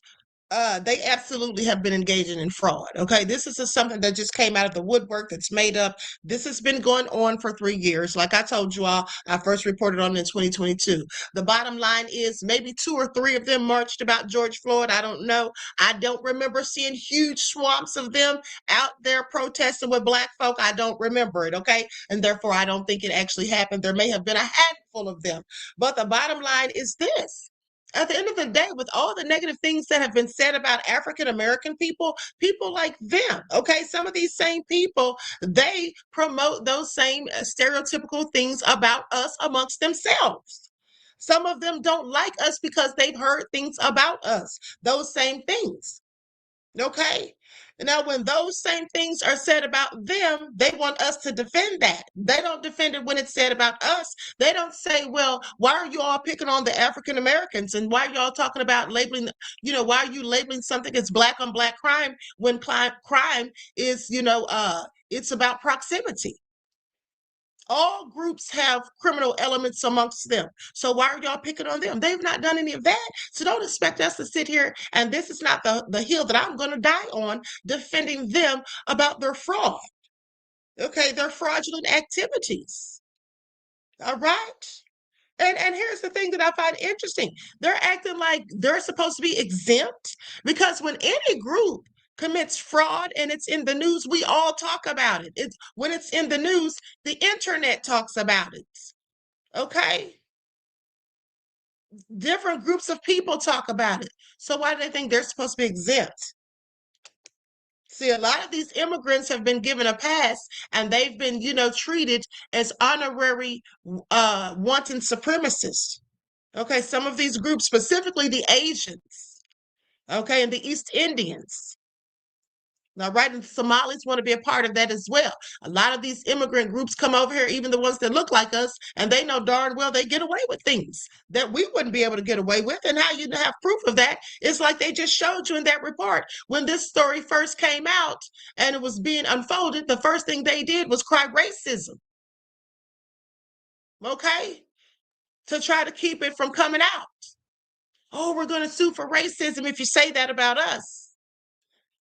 S2: they absolutely have been engaging in fraud. Okay, this is just something that just came out of the woodwork that's made up. This has been going on for 3 years. Like I told you all, I first reported on it in 2022. The bottom line is maybe 2 or 3 of them marched about George Floyd. I don't know. I don't remember seeing huge swamps of them out there protesting with black folk. I don't remember it. Okay, and therefore I don't think it actually happened. There may have been a handful of them, but the bottom line is this. At the end of the day, with all the negative things that have been said about African American people, people like them, okay, some of these same people, they promote those same stereotypical things about us amongst themselves. Some of them don't like us because they've heard things about us, those same things, okay? Now, when those same things are said about them, they want us to defend that. They don't defend it when it's said about us. They don't say, well, why are you all picking on the African Americans? And why are y'all talking about labeling, why are you labeling something as black on black crime when crime is, it's about proximity? All groups have criminal elements amongst them. So why are y'all picking on them? They've not done any of that. So don't expect us to sit here, and this is not the hill that I'm going to die on, defending them about their fraud. Okay, their fraudulent activities. All right? And here's the thing that I find interesting. They're acting like they're supposed to be exempt, because when any group commits fraud and it's in the news, we all talk about it. When it's in the news, the internet talks about it. Okay? Different groups of people talk about it. So why do they think they're supposed to be exempt? See, a lot of these immigrants have been given a pass, and they've been, treated as honorary wanton supremacists. Okay, some of these groups, specifically the Asians, okay, and the East Indians. Now, right, and the Somalis want to be a part of that as well. A lot of these immigrant groups come over here, even the ones that look like us, and they know darn well they get away with things that we wouldn't be able to get away with. And how you have proof of that is like they just showed you in that report. When this story first came out and it was being unfolded, the first thing they did was cry racism. Okay? To try to keep it from coming out. Oh, we're going to sue for racism if you say that about us.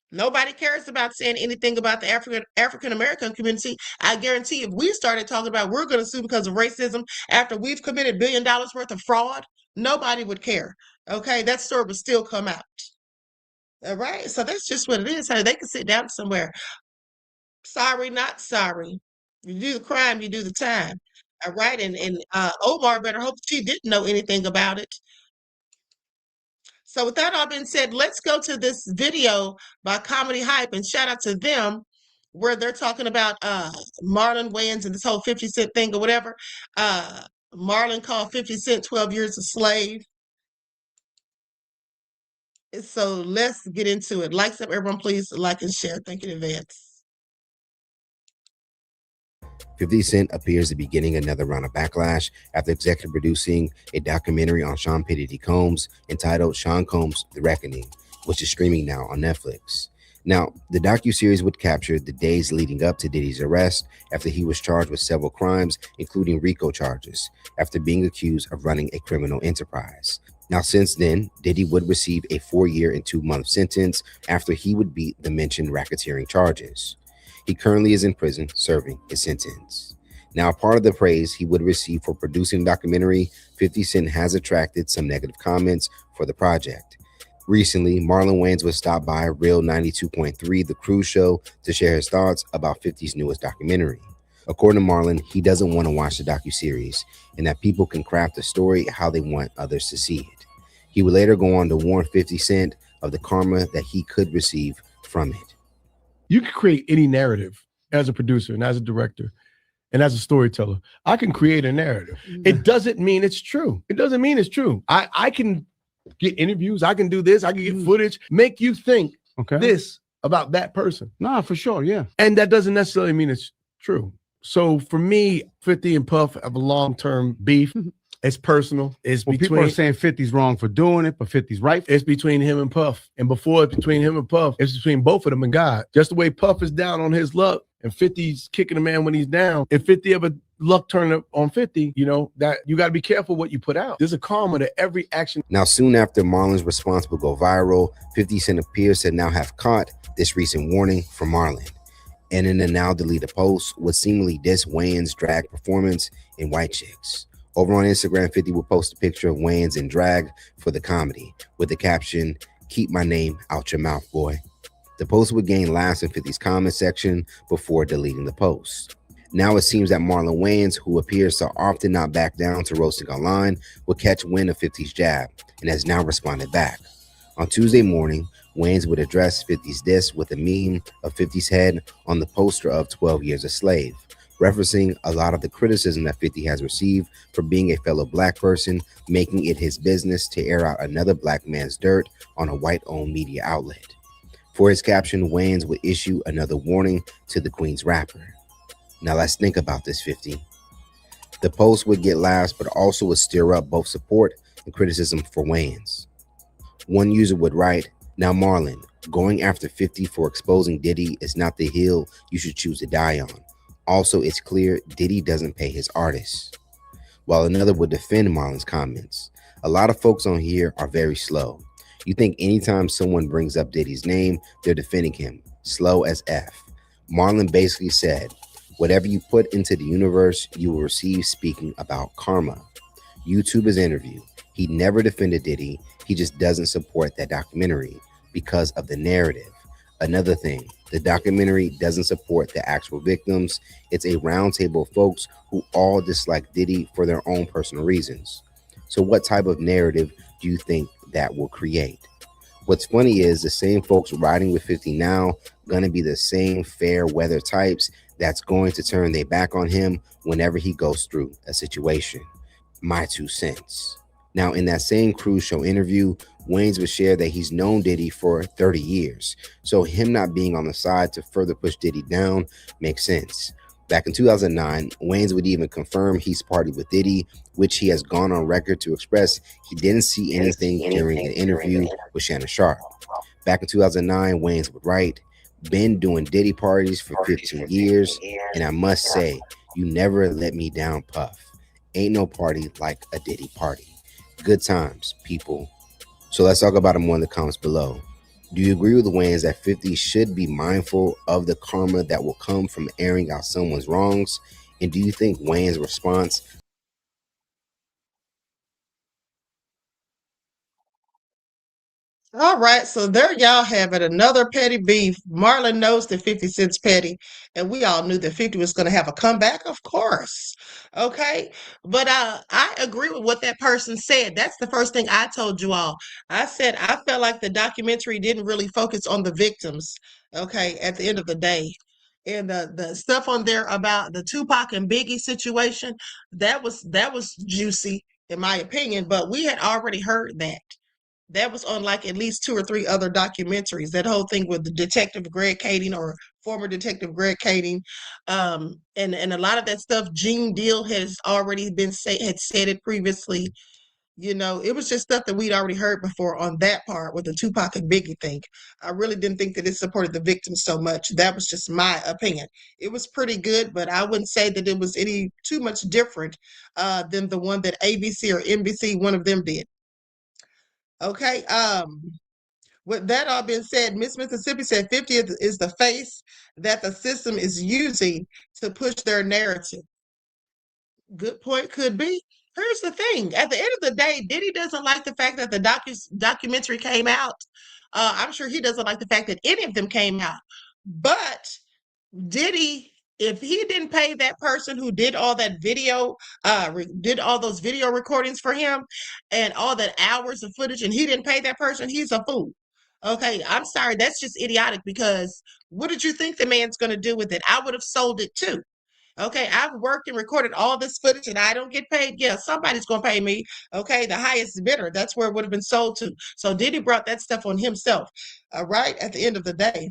S2: Nobody cares about saying anything about the African American community. I guarantee if we started talking about we're going to sue because of racism after we've committed $1 billion worth of fraud, nobody would care. Okay, that story would still come out. All right, so that's just what it is. Hey, they can sit down somewhere. Sorry, not sorry. You do the crime, you do the time. All right, and Omar better hope she didn't know anything about it. So with that all being said, let's go to this video by Comedy Hype, and shout out to them where they're talking about Marlon Wayans and this whole 50 Cent thing or whatever. Marlon called 50 Cent 12 years a slave. So let's get into it. Likes up, everyone, please like and share. Thank you in advance.
S5: 50 Cent appears to be getting another round of backlash after executive producing a documentary on Sean Diddy Combs entitled Sean Combs: The Reckoning, which is streaming now on Netflix. Now, the docuseries would capture the days leading up to Diddy's arrest after he was charged with several crimes, including RICO charges, after being accused of running a criminal enterprise. Now, since then, Diddy would receive a 4-year and 2-month sentence after he would beat the mentioned racketeering charges. He currently is in prison serving his sentence. Now, part of the praise he would receive for producing the documentary, 50 Cent has attracted some negative comments for the project. Recently, Marlon Wayans was stopped by Real 92.3, the cruise show, to share his thoughts about 50's newest documentary. According to Marlon, he doesn't want to watch the docuseries and that people can craft the story how they want others to see it. He would later go on to warn 50 Cent of the karma that he could receive from it.
S6: You can create any narrative as a producer and as a director and as a storyteller. I can create a narrative. It doesn't mean it's true. It doesn't mean it's true. I can get interviews. I can do this. I can get footage, make you think this about that person.
S3: Nah, for sure, yeah.
S6: And that doesn't necessarily mean it's true. So for me, 50 and Puff have a long-term beef. It's personal. It's between.
S3: People are saying 50's wrong for doing it, but 50's right.
S6: It's between him and Puff. And before it's between him and Puff, it's between both of them and God. Just the way Puff is down on his luck and 50's kicking a man when he's down. If 50 ever luck turn up on 50, that you got to be careful what you put out. There's a karma to every action.
S5: Now, soon after Marlon's response would go viral, 50 Cent appears to now have caught this recent warning from Marlon. And in a now deleted post would seemingly diss Wayans' drag performance in White Chicks. Over on Instagram, 50 would post a picture of Wayans in drag for the comedy with the caption, "Keep my name out your mouth, boy." The post would gain laughs in 50's comment section before deleting the post. Now it seems that Marlon Wayans, who appears to often not back down to roasting online, would catch wind of 50's jab and has now responded back. On Tuesday morning, Wayans would address 50's diss with a meme of 50's head on the poster of 12 Years a Slave, referencing a lot of the criticism that 50 has received for being a fellow black person, making it his business to air out another black man's dirt on a white-owned media outlet. For his caption, Wayans would issue another warning to the Queen's rapper. Now let's think about this, 50. The post would get laughs, but also would stir up both support and criticism for Wayans. One user would write, "Now Marlon, going after 50 for exposing Diddy is not the hill you should choose to die on. Also, it's clear Diddy doesn't pay his artists." While another would defend Marlon's comments. A lot of folks on here are very slow. You think anytime someone brings up Diddy's name, they're defending him. Slow as F. Marlon basically said, whatever you put into the universe, you will receive, speaking about karma. YouTube his interview. He never defended Diddy. He just doesn't support that documentary because of the narrative. Another thing, the documentary doesn't support the actual victims. It's a roundtable of folks who all dislike Diddy for their own personal reasons. So what type of narrative do you think that will create? What's funny is the same folks riding with 50 now gonna be the same fair weather types that's going to turn their back on him whenever he goes through a situation. My 2 cents. Now, in that same Cruise Show interview, Wayans would share that he's known Diddy for 30 years. So him not being on the side to further push Diddy down makes sense. Back in 2009, Wayans would even confirm he's partied with Diddy, which he has gone on record to express he didn't see anything during an interview with Shannon Sharp. Back in 2009, Wayans would write, "Been doing Diddy parties for 15 years, and I must say, you never let me down, Puff. Ain't no party like a Diddy party. Good times, people." So let's talk about him more in the comments below. Do you agree with Wayans that 50 should be mindful of the karma that will come from airing out someone's wrongs? And do you think Wayans' response
S2: All right, so there y'all have it. Another petty beef. Marlon knows that 50 Cent's petty, and we all knew that 50 was going to have a comeback, of course. Okay, but I agree with what that person said. That's the first thing I told you all. I said I felt like the documentary didn't really focus on the victims. Okay, at the end of the day. And the stuff on there about the Tupac and Biggie situation, that was juicy in my opinion, but we had already heard that. That was on like at least 2 or 3 other documentaries. That whole thing with the detective Greg Kading or former detective Greg Kading, and a lot of that stuff. Gene Deal has already had said it previously. You know, it was just stuff that we'd already heard before on that part with the Tupac and Biggie thing. I really didn't think that it supported the victims so much. That was just my opinion. It was pretty good, but I wouldn't say that it was any too much different than the one that ABC or NBC, one of them did. Okay. With that all being said, Miss Mississippi said 50 is the face that the system is using to push their narrative. Good point, could be. Here's the thing. At the end of the day, Diddy doesn't like the fact that the documentary came out. I'm sure he doesn't like the fact that any of them came out. But Diddy, if he didn't pay that person who did all that video, did all those video recordings for him and all that hours of footage, and he didn't pay that person, he's a fool. Okay, I'm sorry, that's just idiotic because what did you think the man's going to do with it? I would have sold it too. Okay, I've worked and recorded all this footage and I don't get paid. Yeah, somebody's going to pay me. Okay, the highest bidder, that's where it would have been sold to. So Diddy brought that stuff on himself. All right, at the end of the day.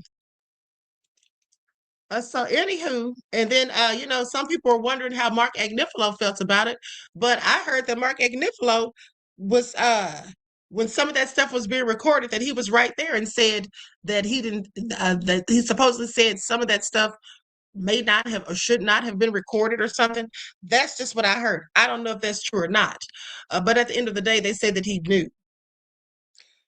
S2: So anywho, and then you know, some people are wondering how Mark Agnifilo felt about it, but I heard that Mark Agnifilo was when some of that stuff was being recorded, that he was right there and said that he didn't that he supposedly said some of that stuff may not have or should not have been recorded or something. That's just what I heard. I don't know if that's true or not. But at the end of the day, they said that he knew.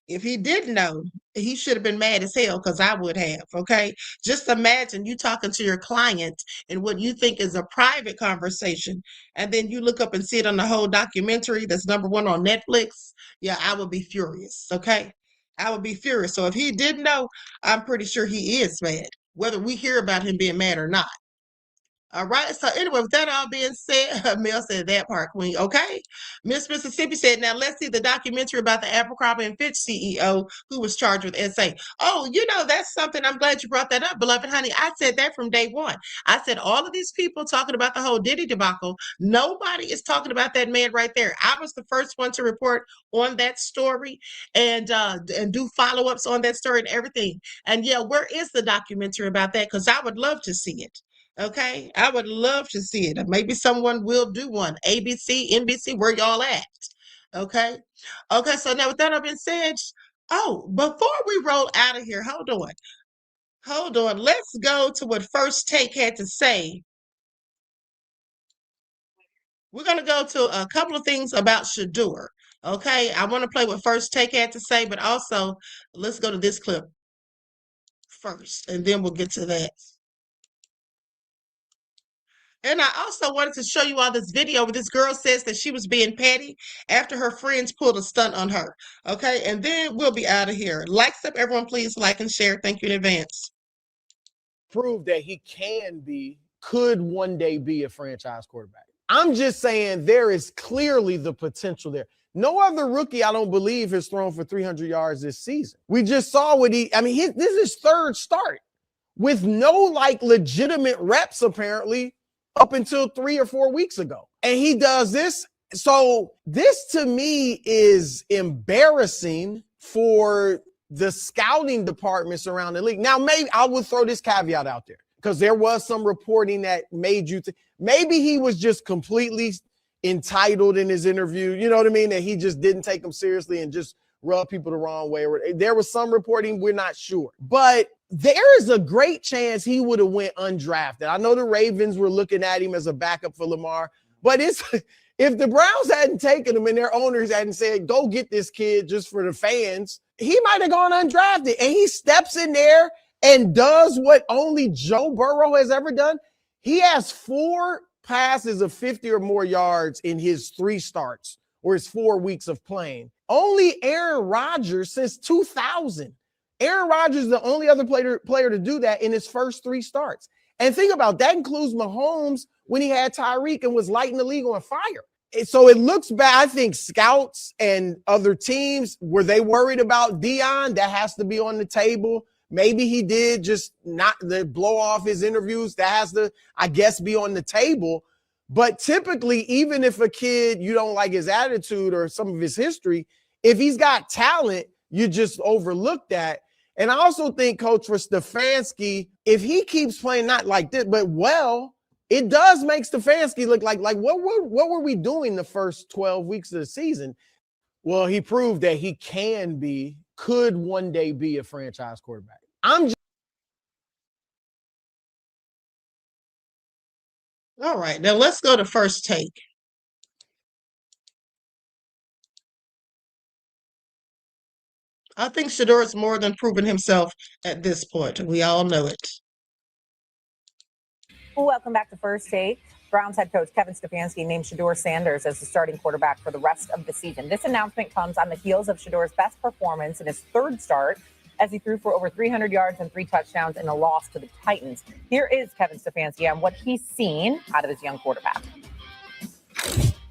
S2: If he did know, he should have been mad as hell because I would have. Okay. Just imagine you talking to your client and what you think is a private conversation. And then you look up and see it on the whole documentary that's #1 on Netflix. Yeah, I would be furious. Okay. I would be furious. So if he did know, I'm pretty sure he is mad, whether we hear about him being mad or not. All right. So anyway, with that all being said, Mel said that part, Queen. Okay. Miss Mississippi said, now let's see the documentary about the Abercrombie and Fitch CEO who was charged with SA. Oh, you know, that's something. I'm glad you brought that up, beloved honey. I said that from day one. I said all of these people talking about the whole Diddy debacle. Nobody is talking about that man right there. I was the first one to report on that story and do follow-ups on that story and everything. And yeah, where is the documentary about that? Because I would love to see it. Okay, I would love to see it. Maybe someone will do one. ABC, NBC, where y'all at? Okay. Okay, so now with that all being said, oh, before we roll out of here, hold on. Hold on. Let's go to what First Take had to say. We're going to go to a couple of things about Shakur. Okay, I want to play what First Take had to say, but also let's go to this clip first, and then we'll get to that. And I also wanted to show you all this video where this girl says that she was being petty after her friends pulled a stunt on her. Okay, and then we'll be out of here. Likes up, everyone, please like and share. Thank you in advance.
S6: Prove that he could one day be a franchise quarterback. I'm just saying there is clearly the potential there. No other rookie, I don't believe, has thrown for 300 yards this season. We just saw what this is his third start with no like legitimate reps apparently up until 3 or 4 weeks ago. And he does this. So this to me is embarrassing for the scouting departments around the league. Now, maybe I would throw this caveat out there because there was some reporting that made you maybe he was just completely entitled in his interview. You know what I mean? That he just didn't take them seriously and just rub people the wrong way. There was some reporting, we're not sure. But there is a great chance he would have went undrafted. I know the Ravens were looking at him as a backup for Lamar, but if the Browns hadn't taken him and their owners hadn't said, go get this kid just for the fans, he might have gone undrafted. And he steps in there and does what only Joe Burrow has ever done. He has 4 passes of 50 or more yards in his 3 starts or his 4 weeks of playing. Only Aaron Rodgers since 2000. Aaron Rodgers is the only other player to do that in his first 3 starts. And think about that includes Mahomes when he had Tyreek and was lighting the league on fire. So it looks bad. I think scouts and other teams, were they worried about Deion? That has to be on the table. Maybe he did just not blow off his interviews. That has to, I guess, be on the table. But typically, even if a kid, you don't like his attitude or some of his history, if he's got talent, you just overlook that. And I also think, Coach, for Stefanski, if he keeps playing not like this, but well, it does make Stefanski look like what were we doing the first 12 weeks of the season? Well, he proved that he could one day be a franchise quarterback.
S2: All right, now let's go to First Take. I think Shador has more than proven himself at this point. We all know it.
S18: Welcome back to First Take. Browns head coach Kevin Stefanski named Shador Sanders as the starting quarterback for the rest of the season. This announcement comes on the heels of Shador's best performance in his 3rd start as he threw for over 300 yards and 3 touchdowns in a loss to the Titans. Here is Kevin Stefanski on what he's seen out of his young quarterback.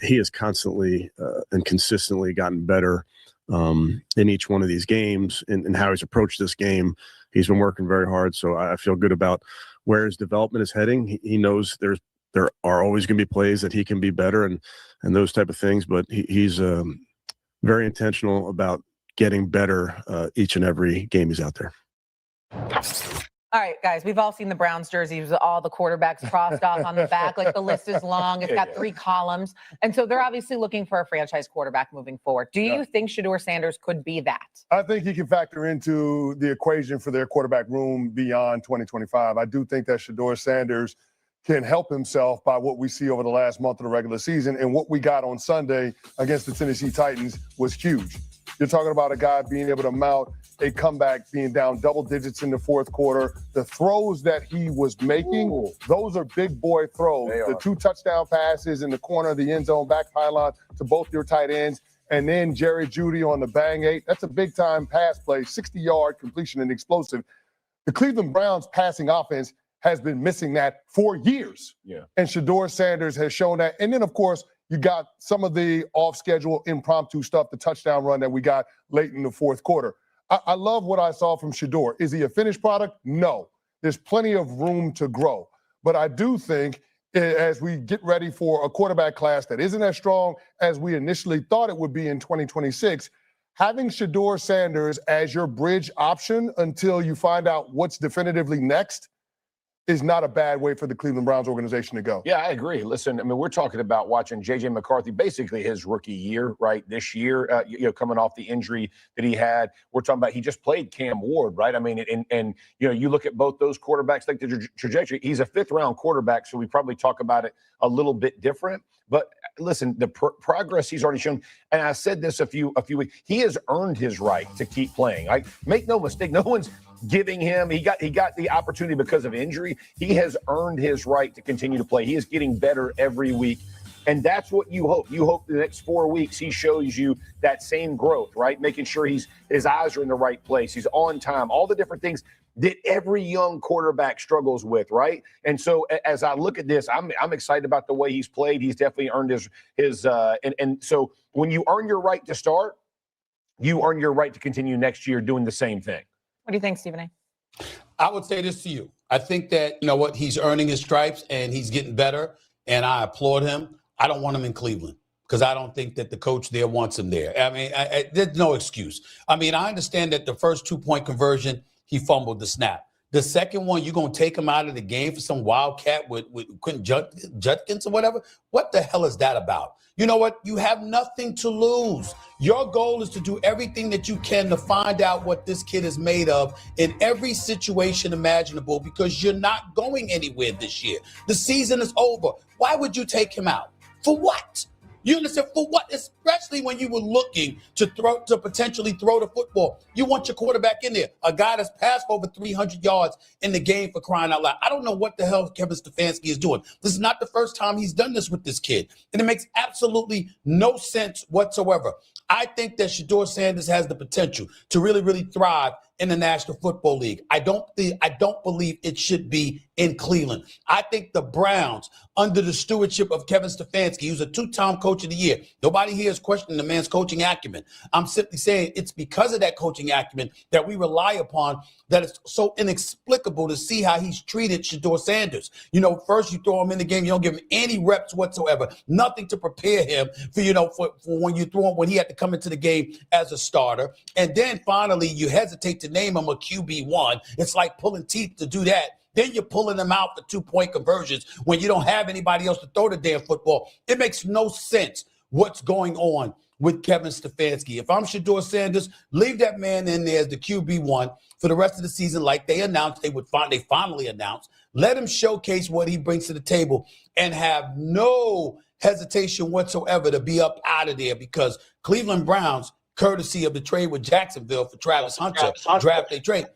S9: He has constantly and consistently gotten better in each one of these games and how he's approached this game. He's been working very hard, so I feel good about where his development is heading. He knows there are always going to be plays that he can be better and those type of things, but he's very intentional about getting better each and every game he's out there.
S18: All right, guys, we've all seen the Browns jerseys with all the quarterbacks crossed off on the back. Like the list is long. It's got 3 columns. And so they're obviously looking for a franchise quarterback moving forward. Do you think Shador Sanders could be that?
S10: I think he can factor into the equation for their quarterback room beyond 2025. I do think that Shador Sanders can help himself by what we see over the last month of the regular season. And what we got on Sunday against the Tennessee Titans was huge. You're talking about a guy being able to mount a comeback, being down double digits in the 4th quarter. The throws that he was making, those are big boy throws. The 2 touchdown passes in the corner of the end zone, back pylon to both your tight ends. And then Jerry Jeudy on the bang 8. That's a big time pass play, 60-yard completion and explosive. The Cleveland Browns passing offense has been missing that for years. And Shador Sanders has shown that. And then, of course, you got some of the off-schedule impromptu stuff, the touchdown run that we got late in the 4th quarter. I love what I saw from Shador. Is he a finished product? No. There's plenty of room to grow. But I do think as we get ready for a quarterback class that isn't as strong as we initially thought it would be in 2026, having Shador Sanders as your bridge option until you find out what's definitively next is not a bad way for the Cleveland Browns organization to go.
S11: Yeah, I agree. Listen, I mean, we're talking about watching J.J. McCarthy, basically his rookie year, right, this year, coming off the injury that he had. We're talking about he just played Cam Ward, right? I mean, and you look at both those quarterbacks, like the trajectory, he's a 5th-round quarterback, so we probably talk about it a little bit different. But listen, the progress he's already shown, and I said this a few weeks, he has earned his right to keep playing. Make no mistake, no one's giving him. He got the opportunity because of injury. He has earned his right to continue to play. He is getting better every week. And that's what you hope. You hope the next 4 weeks he shows you that same growth, right? Making sure his eyes are in the right place. He's on time, all the different things that every young quarterback struggles with, right? And so as I look at this, I'm excited about the way he's played. He's definitely earned his and so when you earn your right to start, you earn your right to continue next year doing the same thing.
S18: What do you think, Stephen A?
S12: I would say this to you. I think that, you know what, he's earning his stripes and he's getting better, and I applaud him. I don't want him in Cleveland because I don't think that the coach there wants him there. I mean, there's no excuse. I mean, I understand that the first 2-point conversion, he fumbled the snap. The second one, you're going to take him out of the game for some wildcat with Quentin Judkins or whatever? What the hell is that about? You know what? You have nothing to lose. Your goal is to do everything that you can to find out what this kid is made of in every situation imaginable, because you're not going anywhere this year. The season is over. Why would you take him out? For what? You understand? For what? Especially when you were looking to potentially throw the football. You want your quarterback in there, a guy that's passed for over 300 yards in the game, for crying out loud. I don't know what the hell Kevin Stefanski is doing. This is not the first time he's done this with this kid, and it makes absolutely no sense whatsoever. I think that Shedeur Sanders has the potential to really, really thrive in the National Football League. I don't believe it should be in Cleveland. I think the Browns, under the stewardship of Kevin Stefanski, who's a 2-time coach of the year, nobody here is questioning the man's coaching acumen. I'm simply saying it's because of that coaching acumen that we rely upon that it's so inexplicable to see how he's treated Shedeur Sanders. You know, first you throw him in the game, you don't give him any reps whatsoever, nothing to prepare him for when you throw him, when he had to come into the game as a starter. And then finally you hesitate to name him a QB1. It's like pulling teeth to do that. Then you're pulling them out for 2-point conversions when you don't have anybody else to throw the damn football. It makes no sense what's going on with Kevin Stefanski. If I'm Shedeur Sanders, leave that man in there as the QB1 for the rest of the season, like they announced they finally announced. Let him showcase what he brings to the table and have no hesitation whatsoever to be up out of there, because Cleveland Browns, courtesy of the trade with Jacksonville for Travis Hunter, draft they trade.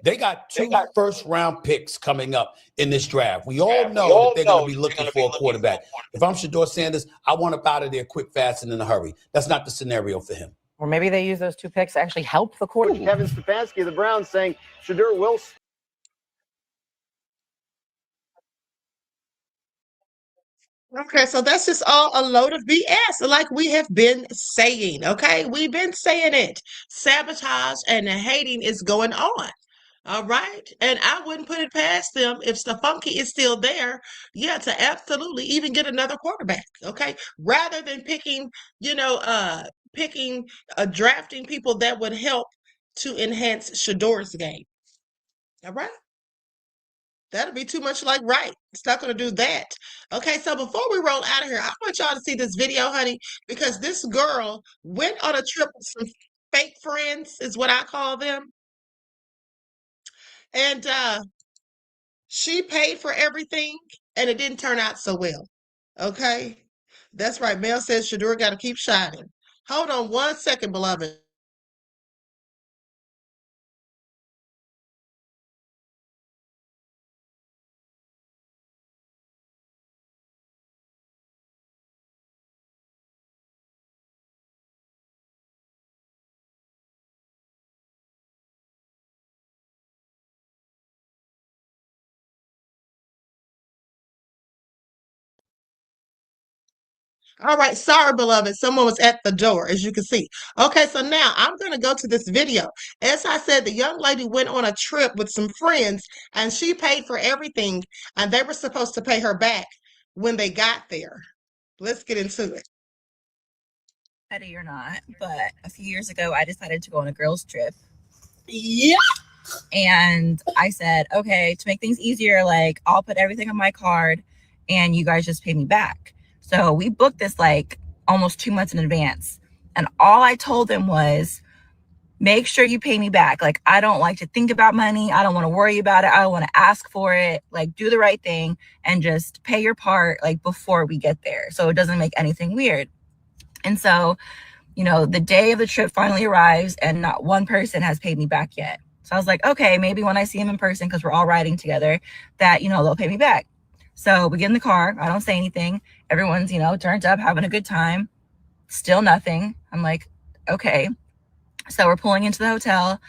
S12: They got 2 first-round picks coming up in this draft. We all know that they're going to be looking for a quarterback. If I'm Shedeur Sanders, I want up out of there quick, fast, and in a hurry. That's not the scenario for him.
S18: Or maybe they use those 2 picks to actually help the quarterback.
S13: Kevin Stefanski of the Browns saying Shedeur will.
S2: Okay, so that's just all a load of BS, like we have been saying, okay? We've been saying it. Sabotage and hating is going on, all right? And I wouldn't put it past them if Stefanski is still there, to absolutely even get another quarterback, okay? Rather than drafting people that would help to enhance Shedeur's game, all right? That'll be too much like right. It's not going to do that. Okay, so before we roll out of here, I want y'all to see this video, honey, because this girl went on a trip with some fake friends, is what I call them. And she paid for everything, and it didn't turn out so well. Okay? That's right. Mel says Shedeur got to keep shining. Hold on 1 second, beloved. All right, sorry, beloved. Someone was at the door, as you can see. Okay, so now I'm going to go to this video. As I said, the young lady went on a trip with some friends, and she paid for everything, and they were supposed to pay her back when they got there. Let's get into it.
S15: Petty or not, but a few years ago, I decided to go on a girls' trip.
S23: Yeah.
S15: And I said, okay, to make things easier, like I'll put everything on my card and you guys just pay me back. So we booked this like almost 2 months in advance. And all I told them was, make sure you pay me back. Like, I don't like to think about money. I don't want to worry about it. I don't want to ask for it. Like, do the right thing and just pay your part like before we get there, so it doesn't make anything weird. And so, the day of the trip finally arrives and not one person has paid me back yet. So I was like, okay, maybe when I see him in person, because we're all riding together, that, they'll pay me back. So we get in the car. I don't say anything. Everyone's, you know, turned up, having a good time. Still nothing. I'm like, okay. So we're pulling into the hotel.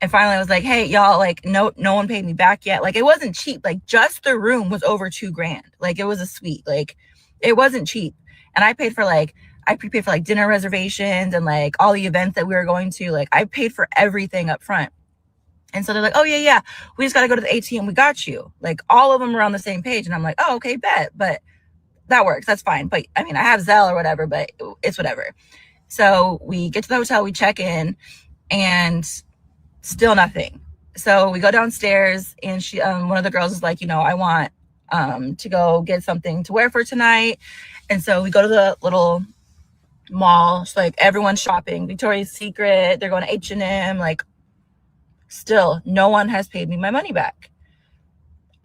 S15: And finally I was like, hey, y'all, like, no one paid me back yet. Like, it wasn't cheap. Like, just the room was over $2,000. Like, it was a suite. Like, it wasn't cheap. And I prepaid for like dinner reservations and like all the events that we were going to. Like, I paid for everything up front. And so they're like, oh yeah, we just got to go to the ATM. We got you. Like, all of them were on the same page. And I'm like, oh, okay, bet. But that works. That's fine. But I mean, I have Zelle or whatever, but it's whatever. So we get to the hotel, we check in, and still nothing. So we go downstairs, and she, one of the girls is like, you know, I want to go get something to wear for tonight. And so we go to the little mall. It's like everyone's shopping. Victoria's Secret. They're going to H&M. Like, still, no one has paid me my money back.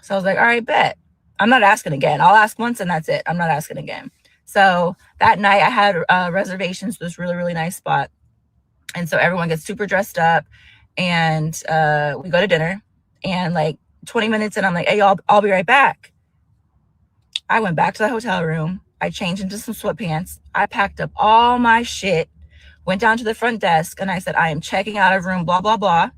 S15: So I was like, all right, bet. I'm not asking again. I'll ask once and that's it. I'm not asking again. So that night I had reservations for this really, really nice spot. And so everyone gets super dressed up, and we go to dinner. And like 20 minutes in, I'm like, hey, I'll be right back. I went back to the hotel room. I changed into some sweatpants. I packed up all my shit, went down to the front desk, and I said, I am checking out of room, blah, blah, blah.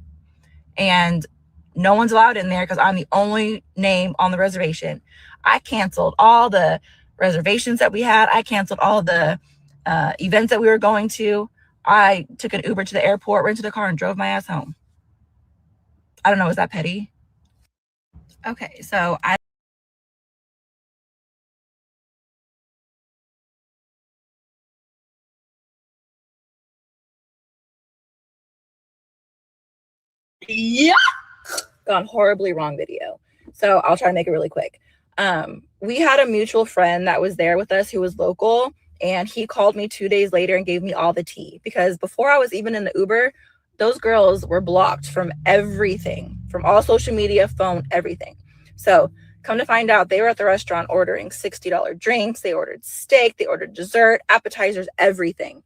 S15: And no one's allowed in there because I'm the only name on the reservation. I canceled all the reservations that we had. I canceled all the events that we were going to. I took an Uber to the airport, rented a car, and drove my ass home. I don't know. Is that petty? Okay, so yeah, gone horribly wrong video. So I'll try to make it really quick. We had a mutual friend that was there with us who was local, and he called me 2 days later and gave me all the tea, because before I was even in the Uber, those girls were blocked from everything, from all social media, phone, everything. So come to find out, they were at the restaurant ordering $60 drinks. They ordered steak, they ordered dessert, appetizers, everything.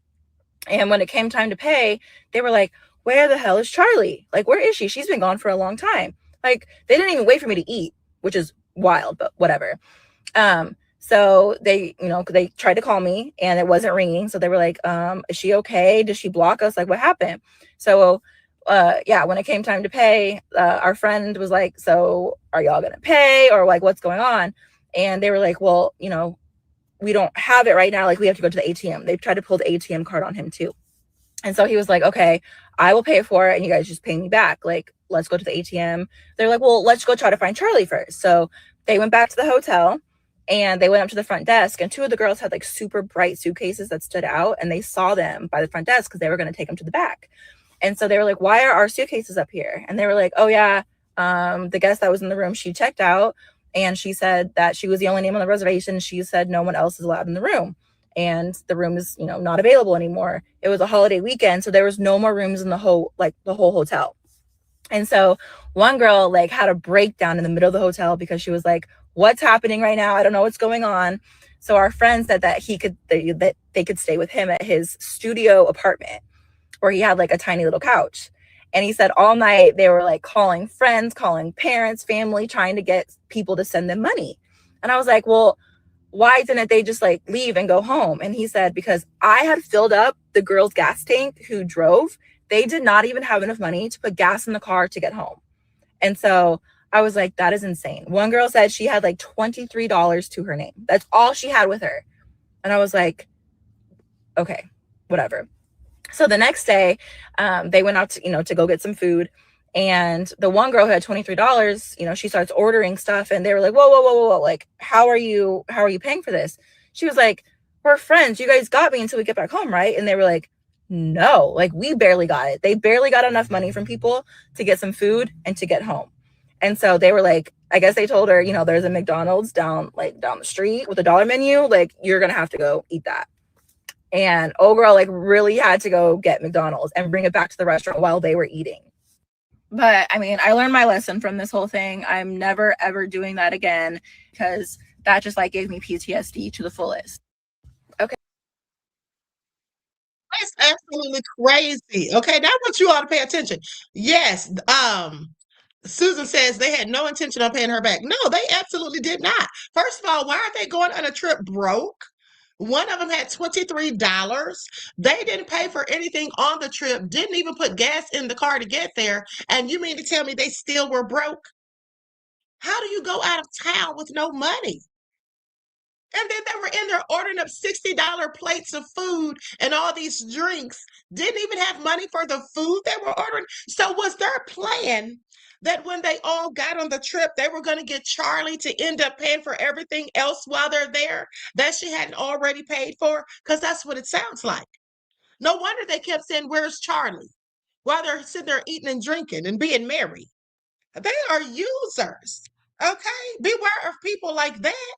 S15: And when it came time to pay, they were like, where the hell is Charlie? Like, where is she? She's been gone for a long time. Like, they didn't even wait for me to eat, which is wild, but whatever. So they, you know, they tried to call me and it wasn't ringing. So they were like, is she okay? Did she block us? Like, what happened? So, yeah, when it came time to pay, our friend was like, so are y'all going to pay, or like, what's going on? And they were like, well, you know, we don't have it right now. Like, we have to go to the ATM. They tried to pull the ATM card on him too. And so he was like, okay, I will pay for it, and you guys just pay me back. Like, let's go to the ATM. They're like, well, let's go try to find Charlie first. So they went back to the hotel, and they went up to the front desk, and two of the girls had like super bright suitcases that stood out, and they saw them by the front desk because they were going to take them to the back. And so they were like, why are our suitcases up here? And they were like, oh yeah, the guest that was in the room, she checked out, and she said that she was the only name on the reservation. She said no one else is allowed in the room, and the room is, you know, not available anymore. It was a holiday weekend, so there was no more rooms in the whole hotel. And so one girl like had a breakdown in the middle of the hotel because she was like, what's happening right now? I don't know what's going on. So our friend said that they could stay with him at his studio apartment, where he had like a tiny little couch. And he said all night they were like calling friends, calling parents, family, trying to get people to send them money. And I was like, well, why didn't they just like leave and go home? And he said, because I had filled up the girl's gas tank who drove. They did not even have enough money to put gas in the car to get home. And so I was like, that is insane. One girl said she had like $23 to her name. That's all she had with her. And I was like, okay, whatever. So the next day, they went out to go get some food. And the one girl who had $23, she starts ordering stuff, and they were like, whoa. Like, how are you paying for this? She was like, we're friends. You guys got me until we get back home, right? And they were like, no, like, we barely got it. They barely got enough money from people to get some food and to get home. And so they were like, I guess they told her, there's a McDonald's down the street with a $1 menu. Like, you're going to have to go eat that. And old girl, like, really had to go get McDonald's and bring it back to the restaurant while they were eating. But I mean, I learned my lesson from this whole thing. I'm never, ever doing that again, because that just like gave me PTSD to the fullest. Okay.
S2: That's absolutely crazy. Okay, now I want you all to pay attention. Yes, Susan says they had no intention of paying her back. No, they absolutely did not. First of all, why are they going on a trip broke? One of them had $23. They didn't pay for anything on the trip, didn't even put gas in the car to get there. And you mean to tell me they still were broke? How do you go out of town with no money? And then they were in there ordering up $60 plates of food and all these drinks. Didn't even have money for the food they were ordering. So was their plan that when they all got on the trip, they were going to get Charlie to end up paying for everything else while they're there that she hadn't already paid for? Because that's what it sounds like. No wonder they kept saying, "Where's Charlie?" while they're sitting there eating and drinking and being merry. They are users. Okay? Beware of people like that.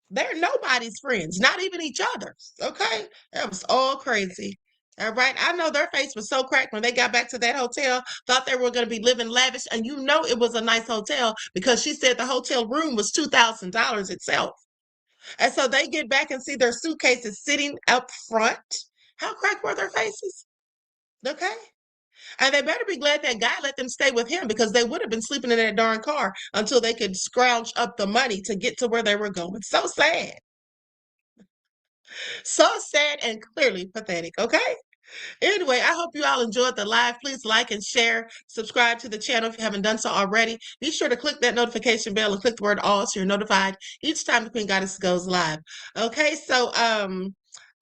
S2: They're nobody's friends, not even each other's. Okay? That was all crazy. All right. I know their face was so cracked when they got back to that hotel, thought they were going to be living lavish. And you know it was a nice hotel because she said the hotel room was $2,000 itself. And so they get back and see their suitcases sitting up front. How cracked were their faces? Okay. And they better be glad that guy let them stay with him because they would have been sleeping in that darn car until they could scrounge up the money to get to where they were going. So sad. So sad and clearly pathetic, okay? Anyway, I hope you all enjoyed the live. Please like and share. Subscribe to the channel if you haven't done so already. Be sure to click that notification bell and click the word all so you're notified each time the Queen Goddess goes live. Okay, so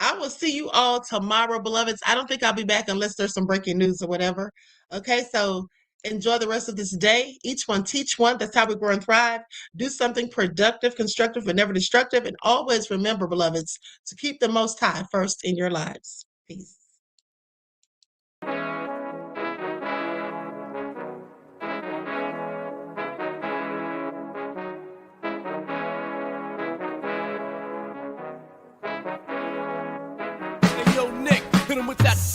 S2: I will see you all tomorrow, beloveds. I don't think I'll be back unless there's some breaking news or whatever. Okay, so enjoy the rest of this day. Each one teach one. That's how we grow and thrive. Do something productive, constructive, but never destructive. And always remember, beloveds, to keep the Most High first in your lives. Peace.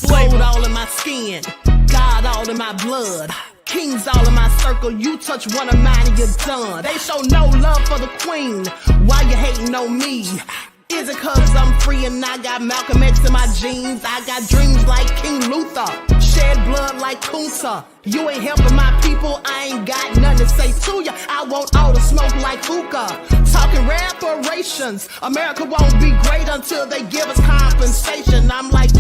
S8: Gold all in my skin, God all in my blood, kings all in my circle. You touch one of mine and you're done. They show no love for the queen. Why you hating on me? Is it cause I'm free and I got Malcolm X in my jeans? I got dreams like King Luther, shed blood like Kunsa. You ain't helping my people, I ain't got nothing to say to ya. I want all the smoke like hookah. Talking reparations, America won't be great until they give us compensation. I'm like,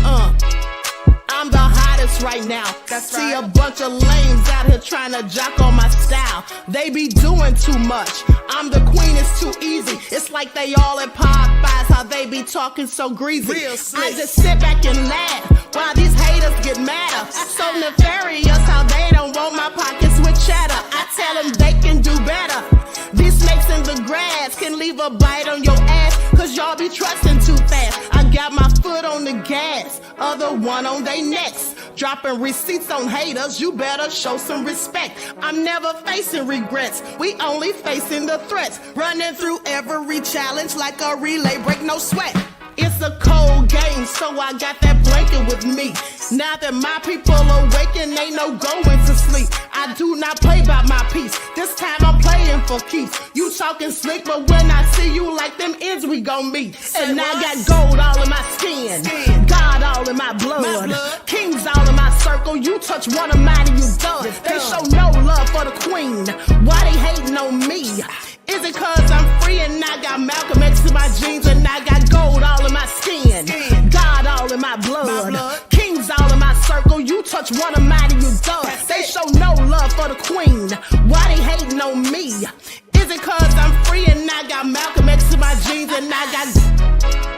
S8: I'm the hottest right now. See a bunch of lames out here trying to jock on my style. They be doing too much. I'm the queen, it's too easy. It's like they all at Popeyes, how they be talking so greasy. I just sit back and laugh while these haters get madder. So nefarious how they don't want my pockets with cheddar. I tell them they can do better. These snakes in the grass can leave a bite on your ass, cause y'all be trusting too fast. I got my foot on the gas, other one on they necks. Dropping receipts on haters, you better show some respect. I'm never facing regrets, we only facing the threats. Running through every challenge like a relay, break no sweat. It's a cold game, so I got that blanket with me. Now that my people awaken, ain't no going to sleep. I do not play by my piece, this time I'm playing for keeps. You talking slick, but when I see you like them ends, we gon' meet. And I got gold all in my skin, God all in my blood, kings all in my circle. You touch one of mine and you done. They show no love for the queen. Why they hating on me? Is it cause I'm free and I got Malcolm X in my jeans and I got gold all in my skin, God all in my blood, kings all in my circle. You touch one of mine and you done. They show no love for the queen. Why they hating on me? Is it cause I'm free and I got Malcolm X in my jeans and I got